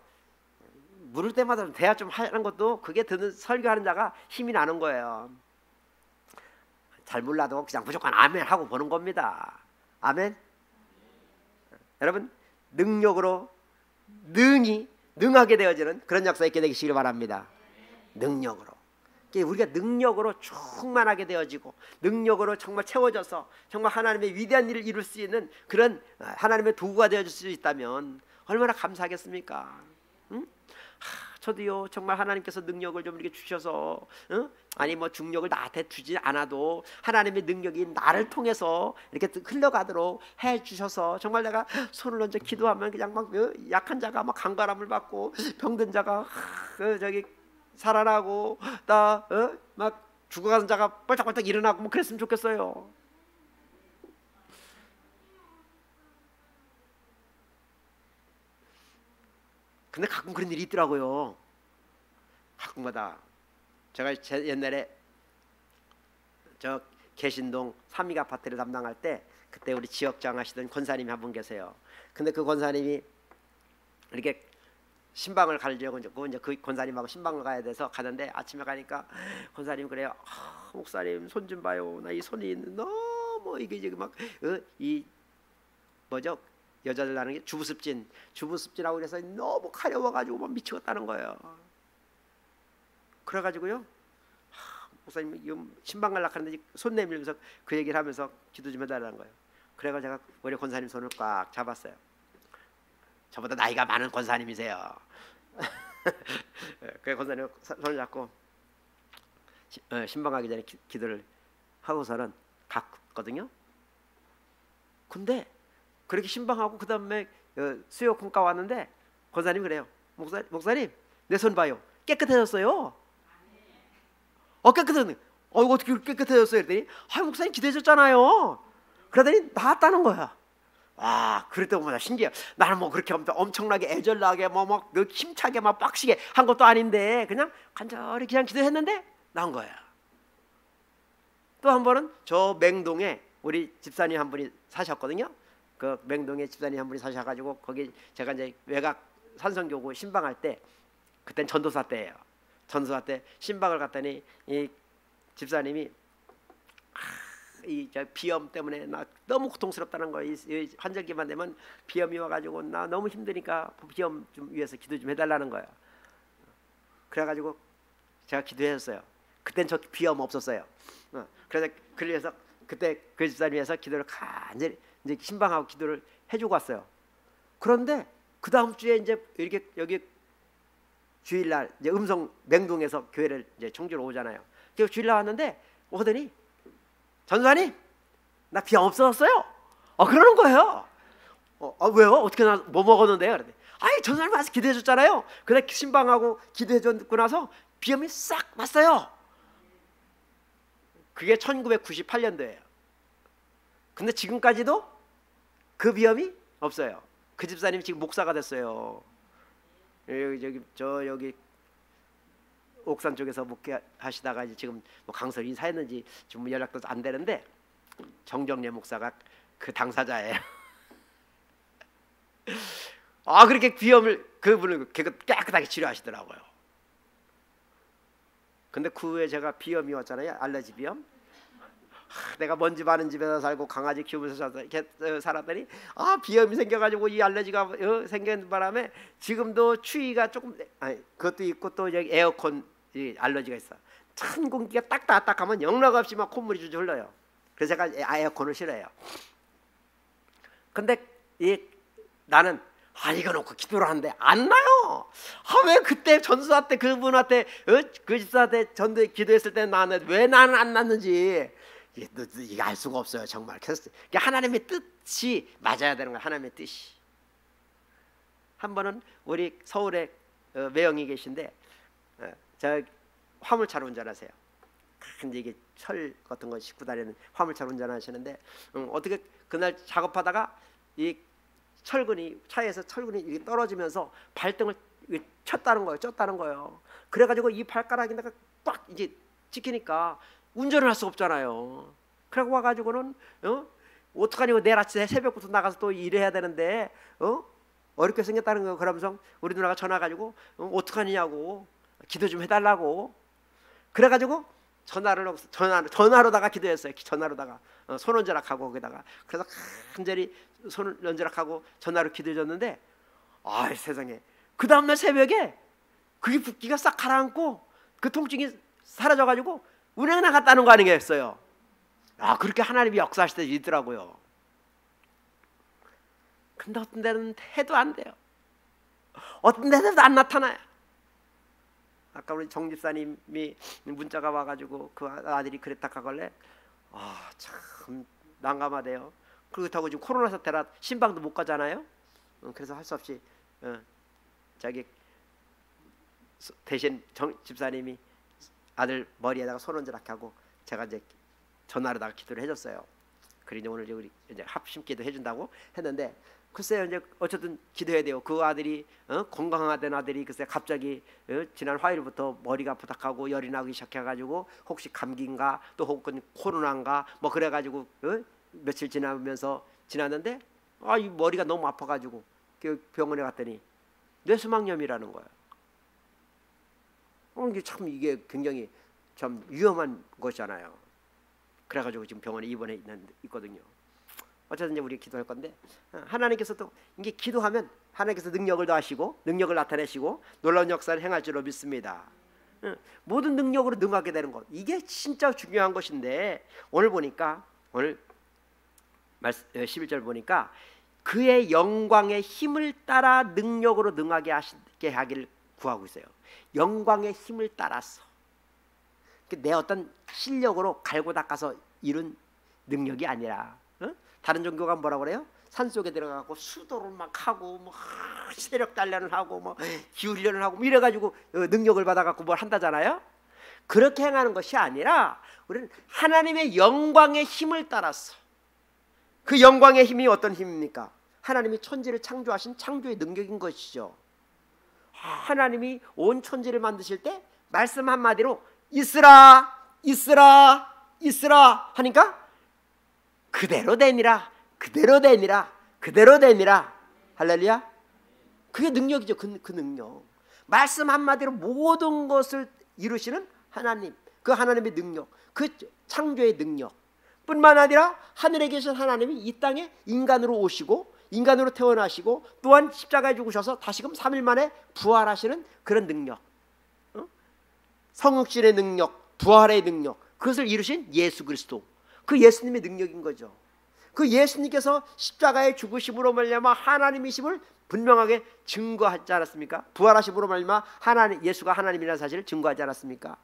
물을 때마다 대화 좀 하는 것도 그게 듣는 설교하는 자가 힘이 나는 거예요. 잘 몰라도 그냥 무조건 아멘 하고 보는 겁니다. 아멘. 여러분, 능력으로 능하게 되어지는 그런 역사 있게 되시길 바랍니다. 능력으로. 우리가 능력으로 충만하게 되어지고 능력으로 정말 채워져서 정말 하나님의 위대한 일을 이룰 수 있는 그런 하나님의 도구가 되어질 수 있다면 얼마나 감사하겠습니까? 응? 저도요, 정말 하나님께서 능력을 좀 이렇게 주셔서, 아니 중력을 나한테 주지 않아도 하나님의 능력이 나를 통해서 이렇게 흘러가도록 해 주셔서, 정말 내가 손을 얹어 기도하면 그냥 막 약한 자가 막 강건함을 받고 병든 자가 살아나고 막 죽어가는 자가 뻘떡뻘떡 일어나고 뭐 그랬으면 좋겠어요. 근데 가끔 그런 일이 있더라고요. 가끔마다. 제가 옛날에 저 개신동 삼익 아파트를 담당할 때, 그때 우리 지역장 하시던 권사님이 한 분 계세요. 근데 그 권사님이 이렇게 신방을 가려고 이제 그 권사님하고 신방을 가야 돼서 가는데, 아침에 가니까 권사님 그래요. 목사님 손 좀 봐요. 나 이 손이 너무 이게 지금 막 이 뭐죠? 여자들 하는 게 주부습진하고 그래서 너무 가려워가지고 막 미치겠다는 거예요. 그래가지고요, 목사님 신방 가려고 하는데 손 내밀면서 그 얘기를 하면서 기도 좀 해달라는 거예요. 그래가 제가 우리 권사님 손을 꽉 잡았어요. 저보다 나이가 많은 권사님이세요. 그래 권사님 손을 잡고 신방 가기 전에 기도를 하고서는 갔거든요. 근데 그렇게 신방하고 그 다음에 수요 공과 왔는데 권사님 그래요. 목사님 내 손 봐요. 깨끗해졌어요. 깨끗해졌네. 어떻게 깨끗해졌어요? 그랬더니 목사님 기도하셨잖아요. 그러더니 나았다는 거야. 와, 그랬더니 뭐냐 신기해. 나는 뭐 그렇게 엄청나게 애절나게 막 힘차게 막 빡시게 한 것도 아닌데 그냥 간절히 그냥 기도했는데 나은 거야. 또 한 번은 저 맹동에 우리 집사님 한 분이 사셨거든요. 그 맹동에 집사님 한 분이 사셔가지고 거기 제가 이제 외곽 산성교구 신방할 때 그땐 전도사 때예요. 전도사 때 신방을 갔더니 이 집사님이 이 비염 때문에 나 너무 고통스럽다는 거예요. 이 환절기만 되면 비염이 와가지고 나 너무 힘드니까 비염 좀 위해서 기도 좀 해달라는 거예요. 그래가지고 제가 기도했어요. 그땐 저 비염 없었어요. 그래서 그때 그 집사님에서 기도를 간절히 이제 신방하고 기도를 해주고 왔어요. 그런데 그 다음 주에 이제 이렇게 여기 주일날 이제 음성 맹동에서 교회를 이제 청주로 오잖아요. 그래서 주일날 왔는데 오더니 전사님 나 비염 없어졌어요. 그러는 거예요. 왜요? 어떻게 뭐 먹었는데요? 그랬더니 아이 전사님 와서 기도해 줬잖아요. 그래서 신방하고 기도해 줬고 나서 비염이 싹 났어요. 그게 1998년도예요. 근데 지금까지도 그 비염이 없어요. 그 집사님이 지금 목사가 됐어요. 여기 옥산 쪽에서 목회하시다가 이제 지금 뭐 강설 인사했는지 지금 연락도 안 되는데 정정래 목사가 그 당사자예요. 그렇게 비염을 그분을 깨끗하게 치료하시더라고요. 근데 그 후에 제가 비염이 왔잖아요. 알러지 비염. 내가 먼지 많은 집에서 살고 강아지 키우면서 살았더니 비염이 생겨가지고 이 알러지가 생긴 바람에 지금도 추위가 조금 그것도 있고 또 여기 에어컨 알러지가 있어. 찬 공기가 딱딱하면 영락없이 막 콧물이 줄줄 흘러요. 그래서 제가 에어컨을 싫어해요. 근데 나는 이거 놓고 기도를 하는데 안 나요. 왜 그때 전수사 때 그분한테 그 집사한테 전도 기도했을 때 나는 왜 나는 안 났는지 이게 알 수가 없어요. 정말. 그래서 하나님의 뜻이 맞아야 되는 거예요. 하나님의 뜻이. 한 번은 우리 서울에 매형이 계신데 저 화물차로 운전하세요. 근데 이게 철 같은 거 싣고 다니는 화물차로 운전하시는데 어떻게 그날 작업하다가 이 차에서 철근이 이렇게 떨어지면서 발등을 쳤다는 거예요. 그래가지고 이 발가락에다가 딱 이제 찍히니까 운전을 할 수 없잖아요. 그러고 와가지고는 어떡하냐고 내일 아침에 새벽부터 나가서 또 일해야 되는데 어렵게 생겼다는 거예요. 그러면서 우리 누나가 전화 가지고 어떡하냐고 기도 좀 해달라고. 그래가지고 전화로다가 기도했어요. 전화로다가 손원절락하고 거기다가 그래서 간절히 손원절락하고 전화로 기도해줬는데 세상에 그 다음날 새벽에 그게 붓기가 싹 가라앉고 그 통증이 사라져가지고 운행 나갔다는 거 아니겠어요? 그렇게 하나님이 역사하실 때 있더라고요. 근데 어떤 데는 해도 안 돼요. 어떤 데는 안 나타나요. 아까 우리 정 집사님이 문자가 와가지고 그 아들이 그랬다 하길래 참 난감하대요. 그렇다고 지금 코로나 사태라 신방도 못 가잖아요. 그래서 할 수 없이 자기 대신 정 집사님이 아들 머리에다가 손원절하게 하고 제가 이제 전화로다가 기도를 해줬어요. 그리고 오늘 우리 이제 합심기도 해준다고 했는데 글쎄요 이제 어쨌든 기도해야 돼요. 그 아들이 건강하던 아들이 글쎄 갑자기 지난 화요일부터 머리가 아프다하고 열이 나기 시작해가지고 혹시 감기인가 또 혹은 코로나인가 뭐 그래가지고 며칠 지났는데 이 머리가 너무 아파가지고 병원에 갔더니 뇌수막염이라는 거예요. 이게 굉장히 참 위험한 것이잖아요. 그래가지고 지금 병원에 입원해 있거든요. 어쨌든 이제 우리 기도할 건데 하나님께서도 이게 기도하면 하나님께서 능력을 더하시고 능력을 나타내시고 놀라운 역사를 행할 줄로 믿습니다. 모든 능력으로 능하게 되는 것 이게 진짜 중요한 것인데 오늘 보니까 오늘 11절 보니까 그의 영광의 힘을 따라 능력으로 능하게 하기를 구하고 있어요. 영광의 힘을 따라서 내 어떤 실력으로 갈고 닦아서 이룬 능력이 아니라 다른 종교가 뭐라고 그래요? 산속에 들어가고 수도를 막 하고 뭐 세력 단련을 하고 뭐 기후훈련을 하고 뭐 이래가지고 능력을 받아갖고 뭘 한다잖아요. 그렇게 행하는 것이 아니라 우리는 하나님의 영광의 힘을 따라서 그 영광의 힘이 어떤 힘입니까? 하나님이 천지를 창조하신 창조의 능력인 것이죠. 하나님이 온 천지를 만드실 때 말씀 한마디로 있으라 있으라 있으라 하니까 그대로 되니라 그대로 되니라 그대로 되니라. 할렐루야. 그게 능력이죠. 그 능력. 말씀 한마디로 모든 것을 이루시는 하나님, 그 하나님의 능력, 그 창조의 능력 뿐만 아니라 하늘에 계신 하나님이 이 땅에 인간으로 오시고 인간으로 태어나시고 또한 십자가에 죽으셔서 다시금 3일 만에 부활하시는 그런 능력, 성육신의 능력, 부활의 능력, 그것을 이루신 예수 그리스도, 그 예수님의 능력인 거죠. 그 예수님께서 십자가의 죽으심으로 말미암아 하나님이심을 분명하게 증거하지 않았습니까? 부활하심으로 말미암아 예수가 하나님이라는 사실을 증거하지 않았습니까?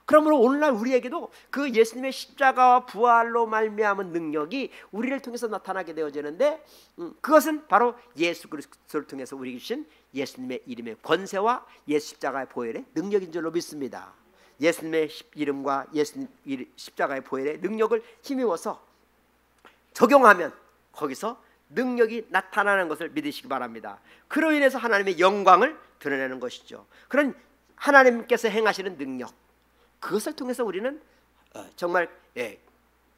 그러므로 오늘날 우리에게도 그 예수님의 십자가와 부활로 말미암은 능력이 우리를 통해서 나타나게 되어지는데, 그것은 바로 예수 그리스도를 통해서 우리에게 주신 예수님의 이름의 권세와 예수 십자가의 보혈의 능력인 줄로 믿습니다. 예수님의 이름과 예수님 십자가의 보혈의 능력을 힘입어서 적용하면 거기서 능력이 나타나는 것을 믿으시기 바랍니다. 그로 인해서 하나님의 영광을 드러내는 것이죠. 그런 하나님께서 행하시는 능력, 그것을 통해서 우리는 정말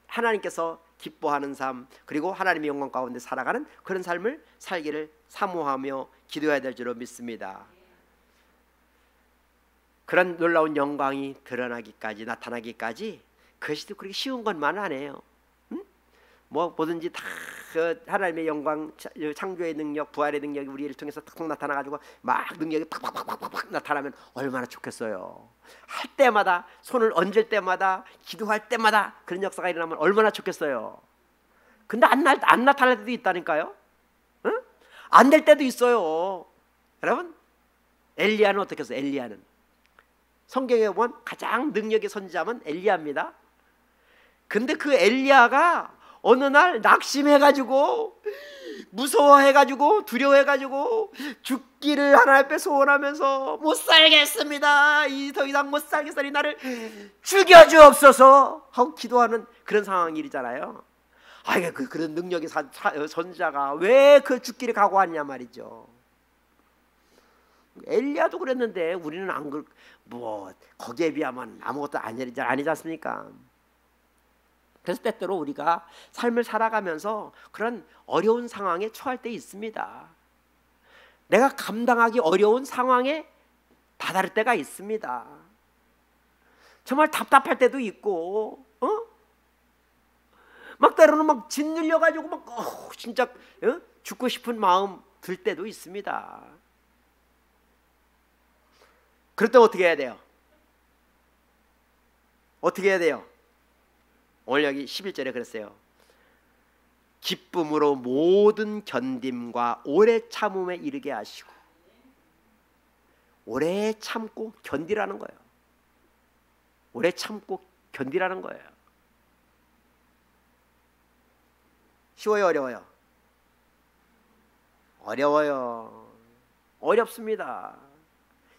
하나님께서 기뻐하는 삶, 그리고 하나님의 영광 가운데 살아가는 그런 삶을 살기를 사모하며 기도해야 될 줄로 믿습니다. 그런 놀라운 영광이 드러나기까지, 나타나기까지 그것이 그렇게 쉬운 것만은 아니에요. 뭐든지 다 그 하나님의 영광, 창조의 능력, 부활의 능력이 우리를 통해서 탁 나타나가지고 막 능력이 팍팍팍팍 나타나면 얼마나 좋겠어요. 할 때마다, 손을 얹을 때마다, 기도할 때마다 그런 역사가 일어나면 얼마나 좋겠어요. 근데 안 나타날 때도 있다니까요. 안 될 때도 있어요. 여러분, 엘리야는 어떻게 했어요? 엘리야는 성경에 보면 가장 능력의 선지자면 엘리야입니다. 근데 그 엘리야가 어느 날 낙심해가지고, 무서워해가지고, 두려워해가지고 죽기를 하나님 앞에 소원하면서 못 살겠습니다, 더 이상 못 살겠으니 나를 죽여주옵소서 하고 기도하는 그런 상황이잖아요. 그런 능력의 선지자가 왜 그 죽기를 각오하냐 말이죠. 엘리야도 그랬는데 우리는 거기에 비하면 아무것도 아니지 않습니까? 그래서 때때로 우리가 삶을 살아가면서 그런 어려운 상황에 처할 때 있습니다. 내가 감당하기 어려운 상황에 다다를 때가 있습니다. 정말 답답할 때도 있고, 막 때로는 막 짓눌려가지고 진짜 죽고 싶은 마음 들 때도 있습니다. 그럴 때 어떻게 해야 돼요? 어떻게 해야 돼요? 오늘 여기 11절에 그랬어요. 기쁨으로 모든 견딤과 오래 참음에 이르게 하시고. 오래 참고 견디라는 거예요. 오래 참고 견디라는 거예요. 쉬워요, 어려워요? 어려워요. 어렵습니다.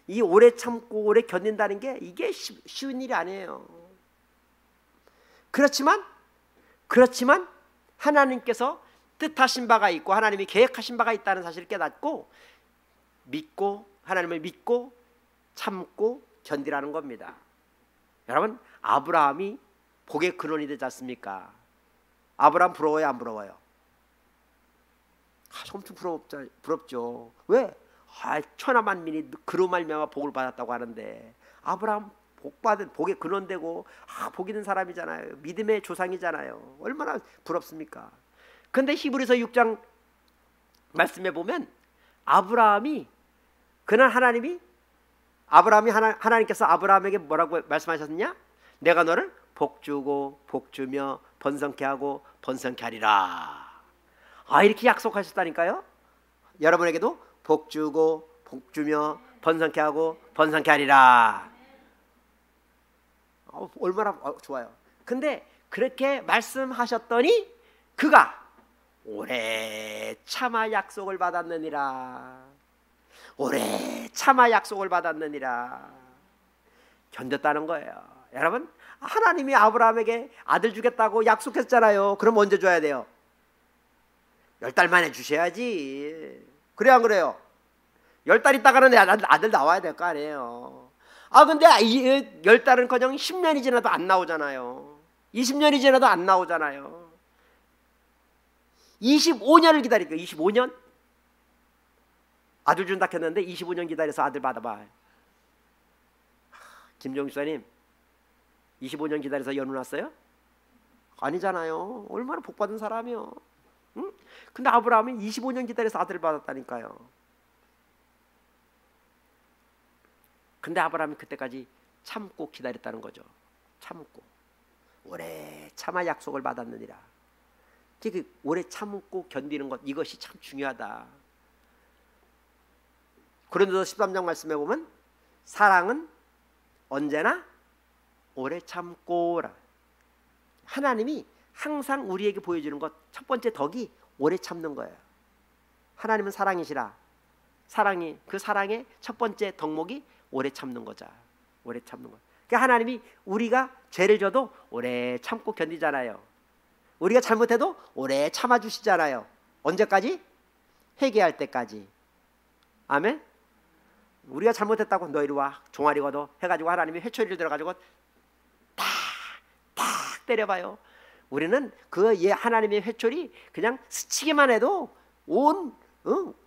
이 오래 참고 오래 견딘다는 게 이게 쉬운 일이 아니에요. 그렇지만 하나님께서 뜻하신 바가 있고 하나님이 계획하신 바가 있다는 사실을 깨닫고 하나님을 믿고 참고 견디라는 겁니다. 여러분, 아브라함이 복의 근원이 되지 않습니까? 아브라함 부러워요, 안 부러워요? 엄청 부럽죠. 왜? 천하 만민이 그로 말미암아 복을 받았다고 하는데, 아브라함 복의 근원되고 복이 있는 사람이잖아요. 믿음의 조상이잖아요. 얼마나 부럽습니까? 그런데 히브리서 6장 말씀에 보면 하나님께서 아브라함에게 뭐라고 말씀하셨느냐? 내가 너를 복주고 복주며 번성케 하고 번성케 하리라. 이렇게 약속하셨다니까요. 여러분에게도 복주고 복주며 번성케 하고 번성케 하리라. 얼마나 좋아요. 근데 그렇게 말씀하셨더니 그가 오래 참아 약속을 받았느니라. 오래 참아 약속을 받았느니라. 견뎠다는 거예요. 여러분, 하나님이 아브라함에게 아들 주겠다고 약속했잖아요. 그럼 언제 줘야 돼요? 10달 만에 주셔야지. 그래 안 그래요? 10달 있다가는 아들 나와야 될 거 아니에요. 근데 10달은커녕 10년이 지나도 안 나오잖아요. 20년이 지나도 안 나오잖아요. 25년을 기다릴게요. 25년. 아들 준다 했는데 25년 기다려서 아들 받아봐. 김종수님 25년 기다려서 연우 났어요? 아니잖아요. 얼마나 복받은 사람이요. 응? 근데 아브라함이 25년 기다려서 아들을 받았다니까요. 근데 아브라함이 그때까지 참고 기다렸다는 거죠. 참고 오래 참아 약속을 받았느니라. 그 오래 참고 견디는 것, 이것이 참 중요하다. 고린도서 13장 말씀해 보면 사랑은 언제나 오래 참고라. 하나님이 항상 우리에게 보여주는 것, 첫 번째 덕이 오래 참는 거예요. 하나님은 사랑이시라. 사랑이, 그 사랑의 첫 번째 덕목이 오래 참는 거자. 오래 참는 거. 그러니까 하나님이 우리가 죄를 져도 오래 참고 견디잖아요. 우리가 잘못해도 오래 참아주시잖아요. 언제까지? 회개할 때까지. 아멘. 우리가 잘못했다고 너 이리 와, 종아리 걷어 해가지고 하나님이 회초리를 들어가지고 탁 때려봐요. 우리는 그 하나님의 회초리 그냥 스치기만 해도 온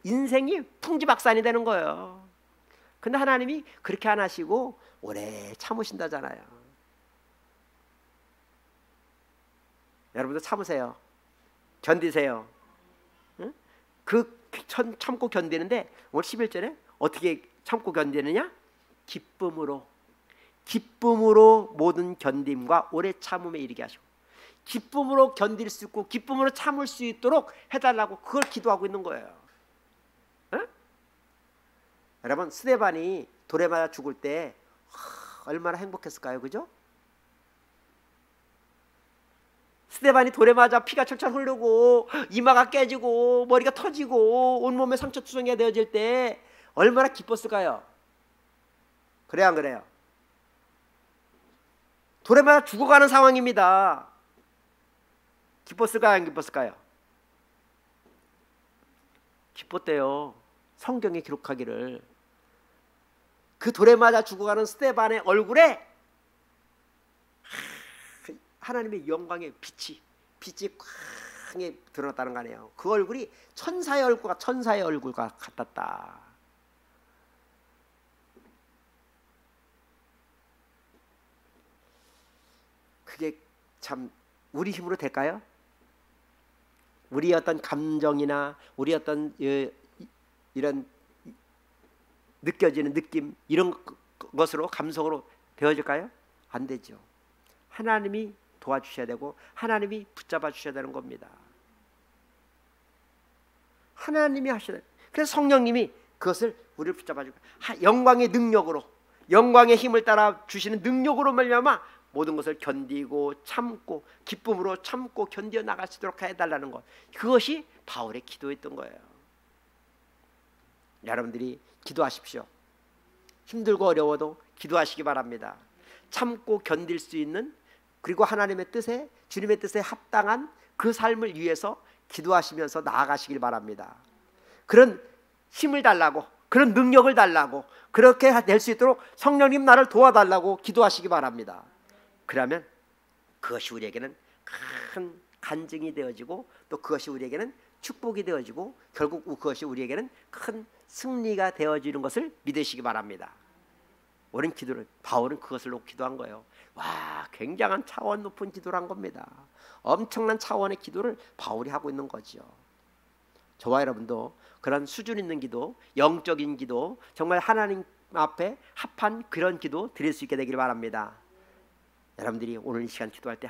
인생이 풍지박산이 되는 거예요. 근데 하나님이 그렇게 안 하시고 오래 참으신다잖아요. 여러분도 참으세요. 견디세요. 응? 그 참고 견디는데 오늘 11절에 어떻게 참고 견디느냐? 기쁨으로 모든 견딤과 오래 참음에 이르게 하시고, 기쁨으로 견딜 수 있고 기쁨으로 참을 수 있도록 해달라고 그걸 기도하고 있는 거예요. 응? 여러분, 스데반이 돌에 맞아 죽을 때 얼마나 행복했을까요? 그죠? 스데반이 돌에 맞아 피가 철철 흐르고 이마가 깨지고 머리가 터지고 온몸에 상처투성이가 되어질 때 얼마나 기뻤을까요? 그래요, 안 그래요? 돌에 맞아 죽어가는 상황입니다. 기뻤을까요, 안 기뻤을까요? 기뻤대요. 성경에 기록하기를 그 돌에 맞아 죽어가는 스데반의 얼굴에 하나님의 영광의 빛이 쾅 드러났다는 거 아니에요. 그 얼굴이 천사의 얼굴과 같았다. 그게 참 우리 힘으로 될까요? 우리 어떤 감정이나 우리 어떤 이런 느껴지는 느낌, 이런 것으로 감성으로 되어질까요? 안 되죠. 하나님이 도와주셔야 되고 하나님이 붙잡아 주셔야 되는 겁니다. 하나님이 하셔야 돼요. 그래서 성령님이 그것을 우리를 붙잡아 주고 영광의 능력으로, 영광의 힘을 따라 주시는 능력으로 말미암아 모든 것을 견디고 참고 기쁨으로 참고 견뎌 나갈 수 있도록 해달라는 것, 그것이 바울의 기도였던 거예요. 여러분들이 기도하십시오. 힘들고 어려워도 기도하시기 바랍니다. 참고 견딜 수 있는, 그리고 하나님의 뜻에, 주님의 뜻에 합당한 그 삶을 위해서 기도하시면서 나아가시길 바랍니다. 그런 힘을 달라고, 그런 능력을 달라고, 그렇게 될 수 있도록 성령님 나를 도와달라고 기도하시기 바랍니다. 그러면 그것이 우리에게는 큰 간증이 되어지고 또 그것이 우리에게는 축복이 되어지고 결국 그것이 우리에게는 큰 승리가 되어지는 것을 믿으시기 바랍니다. 우리는 기도를, 바울은 그것을 놓고 기도한 거예요. 와, 굉장한 차원 높은 기도를 한 겁니다. 엄청난 차원의 기도를 바울이 하고 있는 거죠. 저와 여러분도 그런 수준 있는 기도, 영적인 기도, 정말 하나님 앞에 합한 그런 기도 드릴 수 있게 되길 바랍니다. 여러분들이 오늘 이 시간 기도할 때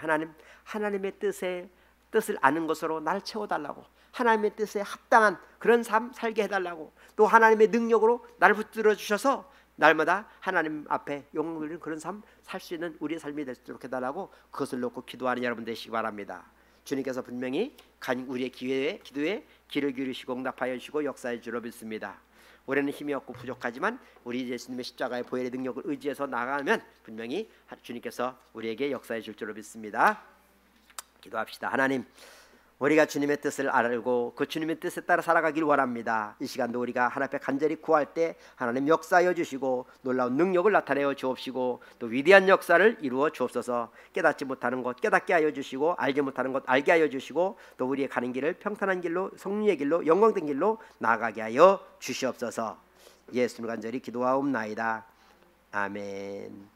하나님의 뜻을 아는 것으로 나를 채워달라고, 하나님의 뜻에 합당한 그런 삶 살게 해달라고, 또 하나님의 능력으로 나를 붙들어 주셔서 날마다 하나님 앞에 영광 돌리는 그런 삶 살 수 있는 우리의 삶이 될 수 있도록 해달라고, 그것을 놓고 기도하는 여러분 되시기 바랍니다. 주님께서 분명히 우리의 기도에 귀를 기울이시고 응답하여 주시고 역사해 주려 믿습니다. 우리는 힘이 없고 부족하지만 우리 예수님의 십자가의 보혈의 능력을 의지해서 나가면 분명히 주님께서 우리에게 역사해 줄 줄로 믿습니다. 기도합시다. 하나님, 우리가 주님의 뜻을 알고 그 주님의 뜻에 따라 살아가길 원합니다. 이 시간도 우리가 하나님 앞에 간절히 구할 때 하나님 역사하여 주시고 놀라운 능력을 나타내어 주옵시고 또 위대한 역사를 이루어 주옵소서. 깨닫지 못하는 것 깨닫게 하여 주시고 알지 못하는 것 알게 하여 주시고 또 우리의 가는 길을 평탄한 길로 성령의 길로 영광된 길로 나아가게 하여 주시옵소서. 예수님 간절히 기도하옵나이다. 아멘.